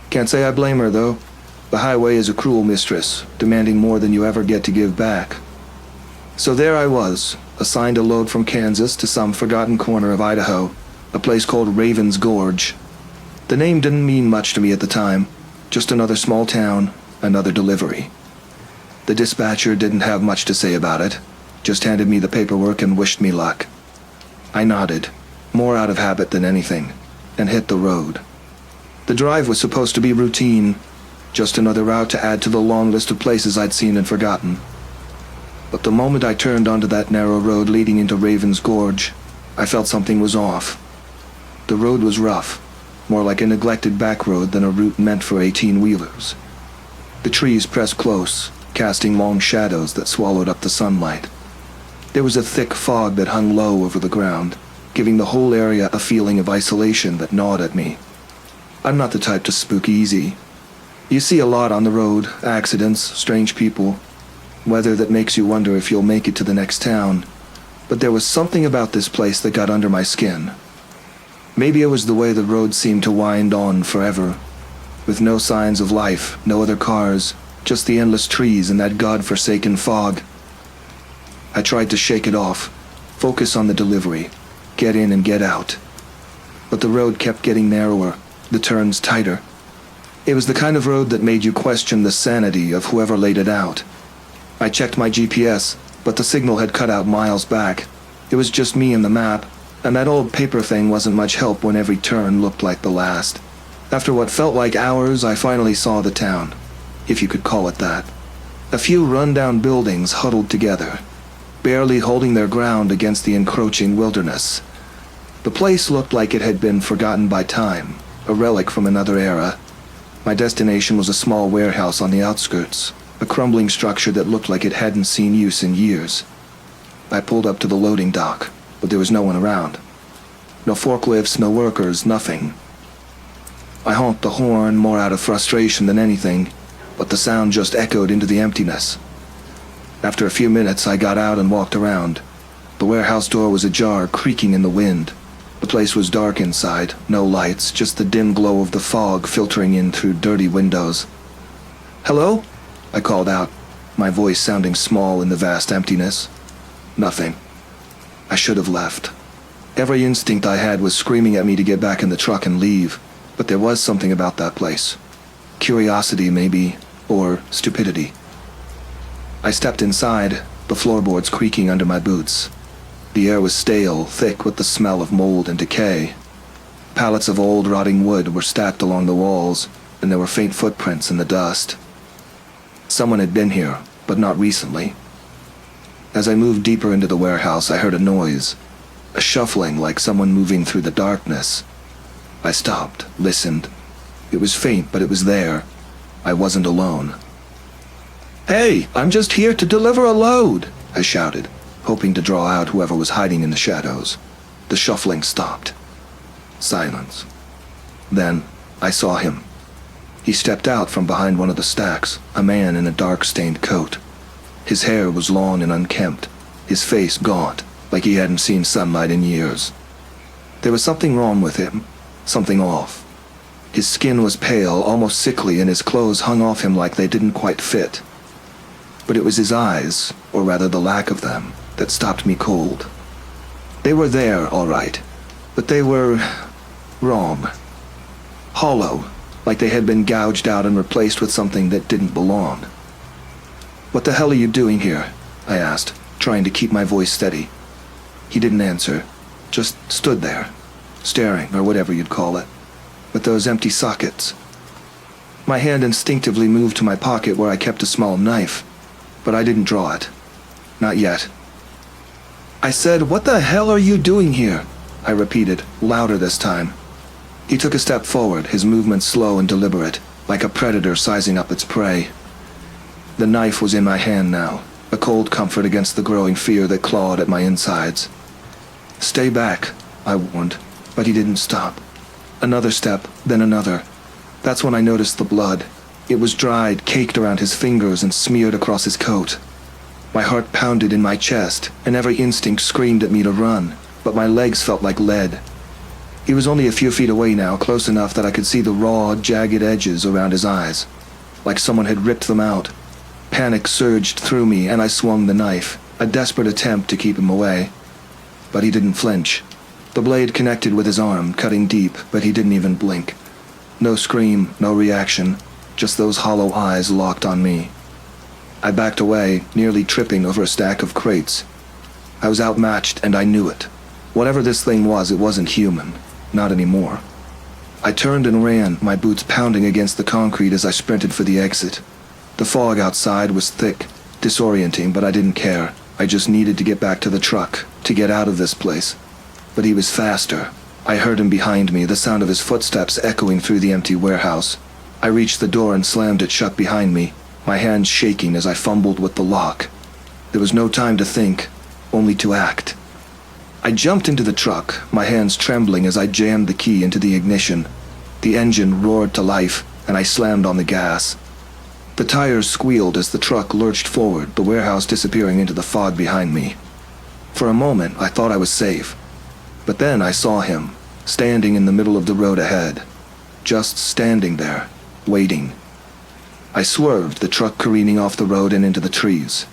A: Can't say I blame her, though. The highway is a cruel mistress, demanding more than you ever get to give back. So there I was, assigned a load from Kansas to some forgotten corner of Idaho, a place called Raven's Gorge. The name didn't mean much to me at the time, just another small town, another delivery. The dispatcher didn't have much to say about it, just handed me the paperwork and wished me luck. I nodded, more out of habit than anything, and hit the road. The drive was supposed to be routine, just another route to add to the long list of places I'd seen and forgotten. But the moment I turned onto that narrow road leading into Raven's Gorge, I felt something was off. The road was rough, more like a neglected back road than a route meant for 18-wheelers. The trees pressed close, casting long shadows that swallowed up the sunlight. There was a thick fog that hung low over the ground, giving the whole area a feeling of isolation that gnawed at me. I'm not the type to spook easy. You see a lot on the road, accidents, strange people, weather that makes you wonder if you'll make it to the next town. But there was something about this place that got under my skin. Maybe it was the way the road seemed to wind on forever, with no signs of life, no other cars, just the endless trees and that god-forsaken fog. I tried to shake it off, focus on the delivery, get in and get out. But the road kept getting narrower, the turns tighter. It was the kind of road that made you question the sanity of whoever laid it out. I checked my GPS, but the signal had cut out miles back. It was just me and the map, and that old paper thing wasn't much help when every turn looked like the last. After what felt like hours, I finally saw the town, if you could call it that. A few run-down buildings huddled together, barely holding their ground against the encroaching wilderness. The place looked like it had been forgotten by time, a relic from another era. My destination was a small warehouse on the outskirts, a crumbling structure that looked like it hadn't seen use in years. I pulled up to the loading dock, but there was no one around. No forklifts, no workers, nothing. I honked the horn more out of frustration than anything, but the sound just echoed into the emptiness. After a few minutes, I got out and walked around. The warehouse door was ajar, creaking in the wind. The place was dark inside, no lights, just the dim glow of the fog filtering in through dirty windows. "Hello?" I called out, my voice sounding small in the vast emptiness. Nothing. I should have left. Every instinct I had was screaming at me to get back in the truck and leave, but there was something about that place. Curiosity, maybe, or stupidity. I stepped inside, the floorboards creaking under my boots. The air was stale, thick with the smell of mold and decay. Pallets of old, rotting wood were stacked along the walls, and there were faint footprints in the dust. Someone had been here, but not recently. As I moved deeper into the warehouse, I heard a noise, a shuffling like someone moving through the darkness. I stopped, listened. It was faint, but it was there. I wasn't alone. "Hey, I'm just here to deliver a load," I shouted, hoping to draw out whoever was hiding in the shadows. The shuffling stopped. Silence. Then I saw him. He stepped out from behind one of the stacks, a man in a dark-stained coat. His hair was long and unkempt, his face gaunt, like he hadn't seen sunlight in years. There was something wrong with him, something off. His skin was pale, almost sickly, and his clothes hung off him like they didn't quite fit. But it was his eyes, or rather the lack of them, that stopped me cold. They were there, all right, but they were wrong. Hollow, like they had been gouged out and replaced with something that didn't belong. "What the hell are you doing here?" I asked, trying to keep my voice steady. He didn't answer, just stood there, staring, or whatever you'd call it. With those empty sockets. My hand instinctively moved to my pocket where I kept a small knife, but I didn't draw it. Not yet. I said, "What the hell are you doing here?" I repeated, louder this time. He took a step forward, his movements slow and deliberate, like a predator sizing up its prey. The knife was in my hand now, a cold comfort against the growing fear that clawed at my insides. "Stay back," I warned, but he didn't stop. Another step, then another. That's when I noticed the blood. It was dried, caked around his fingers and smeared across his coat. My heart pounded in my chest, and every instinct screamed at me to run, but my legs felt like lead. He was only a few feet away now, close enough that I could see the raw, jagged edges around his eyes, like someone had ripped them out. Panic surged through me, and I swung the knife, a desperate attempt to keep him away. But he didn't flinch. The blade connected with his arm, cutting deep, but he didn't even blink. No scream, no reaction, just those hollow eyes locked on me. I backed away, nearly tripping over a stack of crates. I was outmatched, and I knew it. Whatever this thing was, it wasn't human. Not anymore. I turned and ran, my boots pounding against the concrete as I sprinted for the exit. The fog outside was thick, disorienting, but I didn't care. I just needed to get back to the truck, to get out of this place. But he was faster. I heard him behind me, the sound of his footsteps echoing through the empty warehouse. I reached the door and slammed it shut behind me, my hands shaking as I fumbled with the lock. There was no time to think, only to act. I jumped into the truck, my hands trembling as I jammed the key into the ignition. The engine roared to life, and I slammed on the gas. The tires squealed as the truck lurched forward, the warehouse disappearing into the fog behind me. For a moment, I thought I was safe. But then I saw him, standing in the middle of the road ahead. Just standing there, waiting. I swerved, the truck careening off the road and into the trees.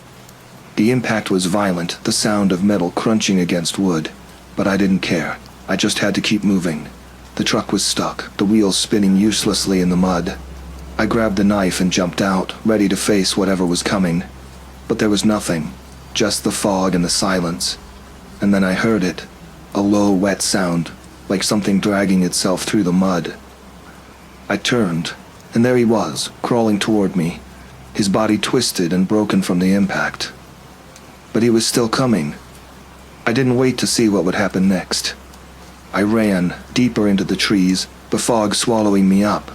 A: The impact was violent, the sound of metal crunching against wood. But I didn't care. I just had to keep moving. The truck was stuck, the wheels spinning uselessly in the mud. I grabbed the knife and jumped out, ready to face whatever was coming. But there was nothing, just the fog and the silence. And then I heard it. A low, wet sound, like something dragging itself through the mud. I turned, and there he was, crawling toward me, his body twisted and broken from the impact. But he was still coming. I didn't wait to see what would happen next. I ran, deeper into the trees, the fog swallowing me up.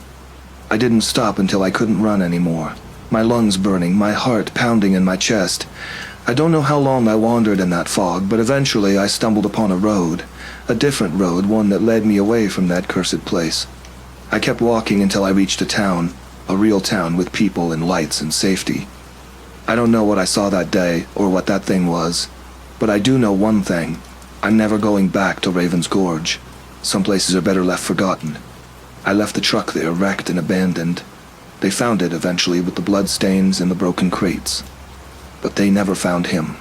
A: I didn't stop until I couldn't run anymore, my lungs burning, my heart pounding in my chest. I don't know how long I wandered in that fog, but eventually I stumbled upon a road, a different road, one that led me away from that cursed place. I kept walking until I reached a town, a real town with people and lights and safety. I don't know what I saw that day, or what that thing was, but I do know one thing. I'm never going back to Raven's Gorge. Some places are better left forgotten. I left the truck there, wrecked and abandoned. They found it eventually with the bloodstains and the broken crates. But they never found him.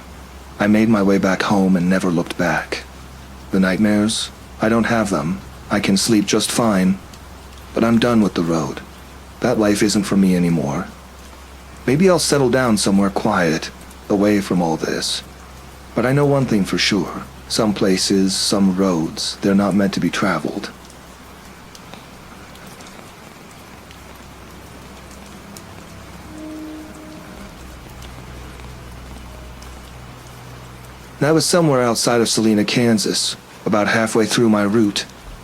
A: I made my way back home and never looked back. The nightmares? I don't have them. I can sleep just fine. But I'm done with the road. That life isn't for me anymore. Maybe I'll settle down somewhere quiet, away from all this. But I know one thing for sure. Some places, some roads, they're not meant to be traveled. I was somewhere outside of Salina, Kansas, about halfway through my route,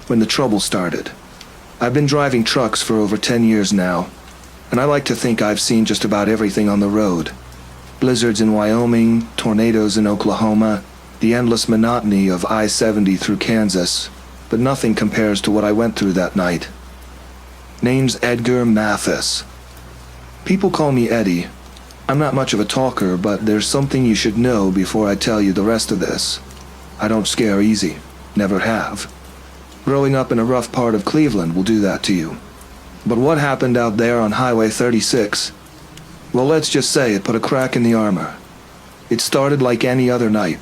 A: when the trouble started. I've been driving trucks for over 10 years now, and I like to think I've seen just about everything on the road. Blizzards in Wyoming, tornadoes in Oklahoma, the endless monotony of I-70 through Kansas, but nothing compares to what I went through that night. Name's Edgar Mathis. People call me Eddie. I'm not much of a talker, but there's something you should know before I tell you the rest of this. I don't scare easy. Never have. Growing up in a rough part of Cleveland will do that to you. But what happened out there on Highway 36? Well, let's just say it put a crack in the armor. It started like any other night.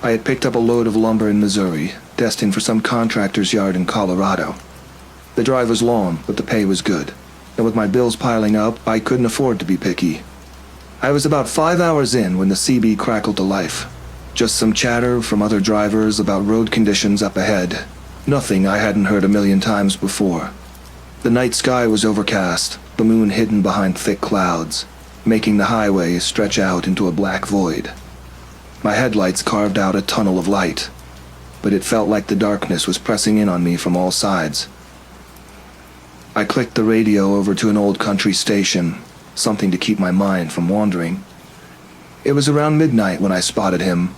A: I had picked up a load of lumber in Missouri, destined for some contractor's yard in Colorado. The drive was long, but the pay was good. And with my bills piling up, I couldn't afford to be picky. I was about 5 hours in when the CB crackled to life. Just some chatter from other drivers about road conditions up ahead. Nothing I hadn't heard a million times before. The night sky was overcast, the moon hidden behind thick clouds, making the highway stretch out into a black void. My headlights carved out a tunnel of light, but it felt like the darkness was pressing in on me from all sides. I clicked the radio over to an old country station, something to keep my mind from wandering. It was around midnight when I spotted him,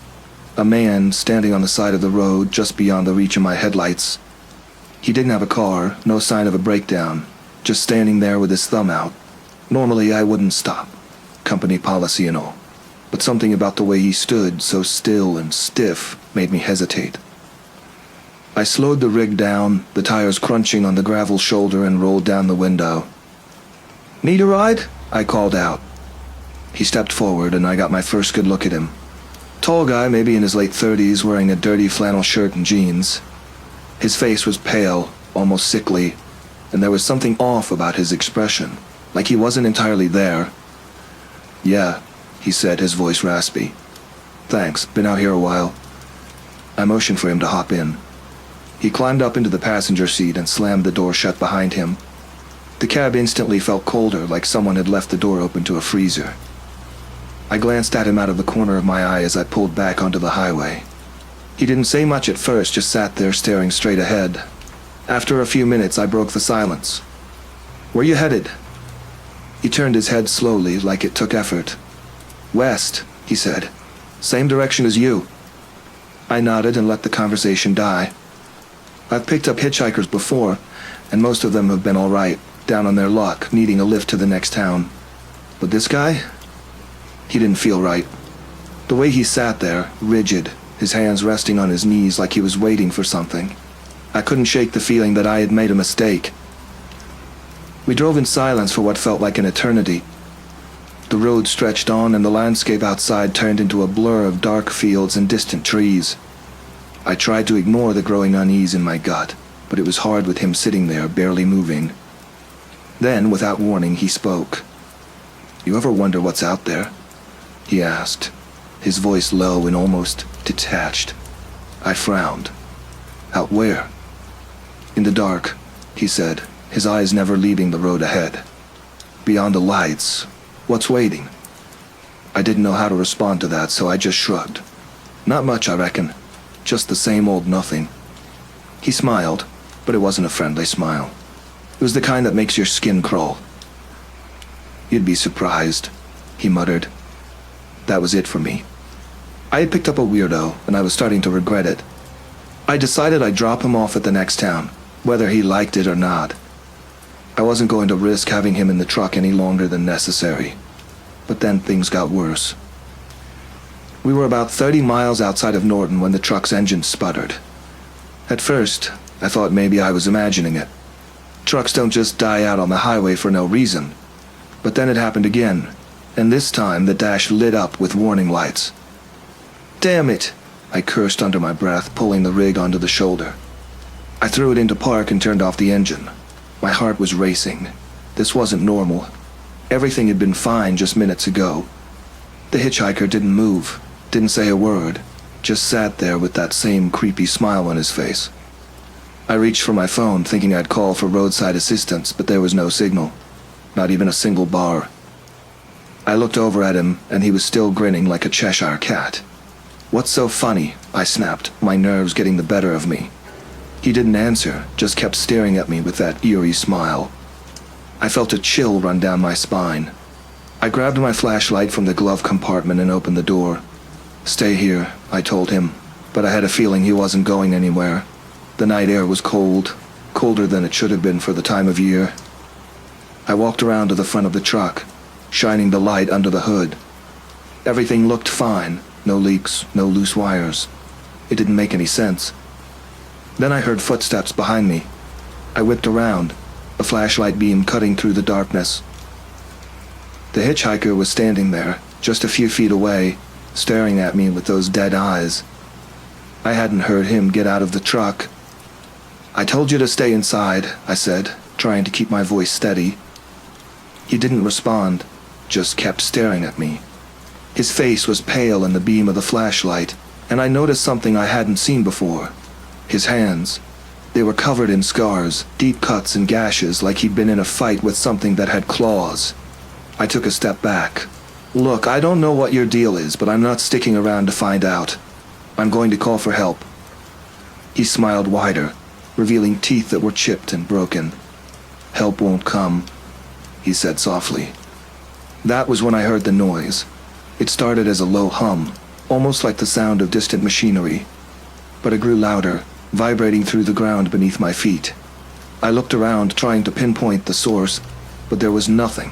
A: a man standing on the side of the road just beyond the reach of my headlights. He didn't have a car, no sign of a breakdown, just standing there with his thumb out. Normally I wouldn't stop, company policy and all, but something about the way he stood, so still and stiff, made me hesitate. I slowed the rig down, the tires crunching on the gravel shoulder, and rolled down the window. "Need a ride?" I called out. He stepped forward and I got my first good look at him. Tall guy, maybe in his late 30s, wearing a dirty flannel shirt and jeans. His face was pale, almost sickly, and there was something off about his expression, like he wasn't entirely there. "Yeah," he said, his voice raspy. "Thanks, been out here a while." I motioned for him to hop in. He climbed up into the passenger seat and slammed the door shut behind him. The cab instantly felt colder, like someone had left the door open to a freezer. I glanced at him out of the corner of my eye as I pulled back onto the highway. He didn't say much at first, just sat there staring straight ahead. After a few minutes, I broke the silence. "Where you headed?" He turned his head slowly, like it took effort. "West," he said. "Same direction as you." I nodded and let the conversation die. I've picked up hitchhikers before, and most of them have been all right, down on their luck, needing a lift to the next town. But this guy? He didn't feel right. The way he sat there, rigid, his hands resting on his knees like he was waiting for something. I couldn't shake the feeling that I had made a mistake. We drove in silence for what felt like an eternity. The road stretched on and the landscape outside turned into a blur of dark fields and distant trees. I tried to ignore the growing unease in my gut, but it was hard with him sitting there, barely moving. Then, without warning, he spoke. "You ever wonder what's out there?" he asked, his voice low and almost detached. I frowned. "Out where?" "In the dark," he said, his eyes never leaving the road ahead. "Beyond the lights. What's waiting?" I didn't know how to respond to that, so I just shrugged. "Not much, I reckon. Just the same old nothing." He smiled, but it wasn't a friendly smile. It was the kind that makes your skin crawl. "You'd be surprised," he muttered. That was it for me. I had picked up a weirdo, and I was starting to regret it. I decided I'd drop him off at the next town, whether he liked it or not. I wasn't going to risk having him in the truck any longer than necessary. But then things got worse. We were about 30 miles outside of Norton when the truck's engine sputtered. At first, I thought maybe I was imagining it. Trucks don't just die out on the highway for no reason. But then it happened again, and this time the dash lit up with warning lights. "Damn it!" I cursed under my breath, pulling the rig onto the shoulder. I threw it into park and turned off the engine. My heart was racing. This wasn't normal. Everything had been fine just minutes ago. The hitchhiker didn't move, didn't say a word, just sat there with that same creepy smile on his face. I reached for my phone, thinking I'd call for roadside assistance, but there was no signal. Not even a single bar. I looked over at him, and he was still grinning like a Cheshire cat. "What's so funny?" I snapped, my nerves getting the better of me. He didn't answer, just kept staring at me with that eerie smile. I felt a chill run down my spine. I grabbed my flashlight from the glove compartment and opened the door. "Stay here," I told him, but I had a feeling he wasn't going anywhere. The night air was cold, colder than it should have been for the time of year. I walked around to the front of the truck, shining the light under the hood. Everything looked fine, no leaks, no loose wires. It didn't make any sense. Then I heard footsteps behind me. I whipped around, a flashlight beam cutting through the darkness. The hitchhiker was standing there, just a few feet away, staring at me with those dead eyes. I hadn't heard him get out of the truck. "I told you to stay inside," I said, trying to keep my voice steady. He didn't respond, just kept staring at me. His face was pale in the beam of the flashlight, and I noticed something I hadn't seen before. His hands. They were covered in scars, deep cuts and gashes like he'd been in a fight with something that had claws. I took a step back. Look, I don't know what your deal is, but I'm not sticking around to find out. I'm going to call for help. He smiled wider, revealing teeth that were chipped and broken. Help won't come, he said softly. That was when I heard the noise. It started as a low hum, almost like the sound of distant machinery. But it grew louder, vibrating through the ground beneath my feet. I looked around, trying to pinpoint the source, but there was nothing.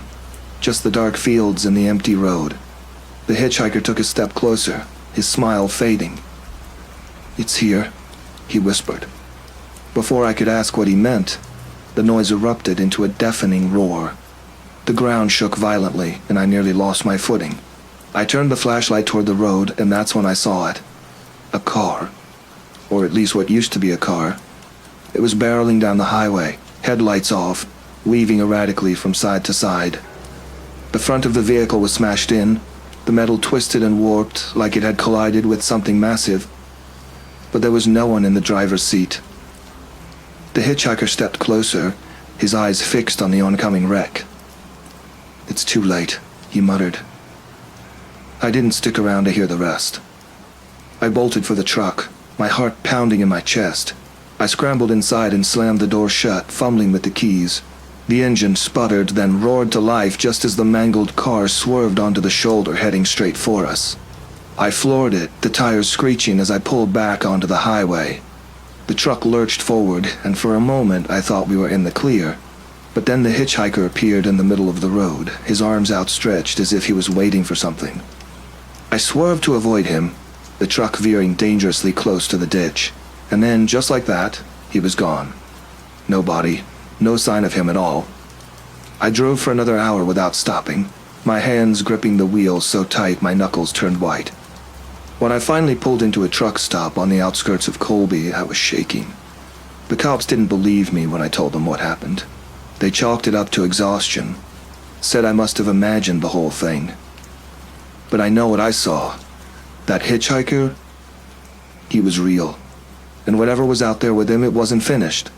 A: Just the dark fields and the empty road. The hitchhiker took a step closer, his smile fading. "It's here," he whispered. Before I could ask what he meant, the noise erupted into a deafening roar. The ground shook violently, and I nearly lost my footing. I turned the flashlight toward the road, and that's when I saw it. A car. Or at least what used to be a car. It was barreling down the highway, headlights off, weaving erratically from side to side. The front of the vehicle was smashed in, the metal twisted and warped like it had collided with something massive. But there was no one in the driver's seat. The hitchhiker stepped closer, his eyes fixed on the oncoming wreck. "It's too late," he muttered. I didn't stick around to hear the rest. I bolted for the truck, my heart pounding in my chest. I scrambled inside and slammed the door shut, fumbling with the keys. The engine sputtered, then roared to life just as the mangled car swerved onto the shoulder, heading straight for us. I floored it, the tires screeching as I pulled back onto the highway. The truck lurched forward, and for a moment I thought we were in the clear. But then the hitchhiker appeared in the middle of the road, his arms outstretched as if he was waiting for something. I swerved to avoid him, the truck veering dangerously close to the ditch. And then, just like that, he was gone. No body, no sign of him at all. I drove for another hour without stopping, my hands gripping the wheel so tight my knuckles turned white. When I finally pulled into a truck stop on the outskirts of Colby, I was shaking. The cops didn't believe me when I told them what happened. They chalked it up to exhaustion, said I must have imagined the whole thing. But I know what I saw. That hitchhiker, he was real. And whatever was out there with him, it wasn't finished.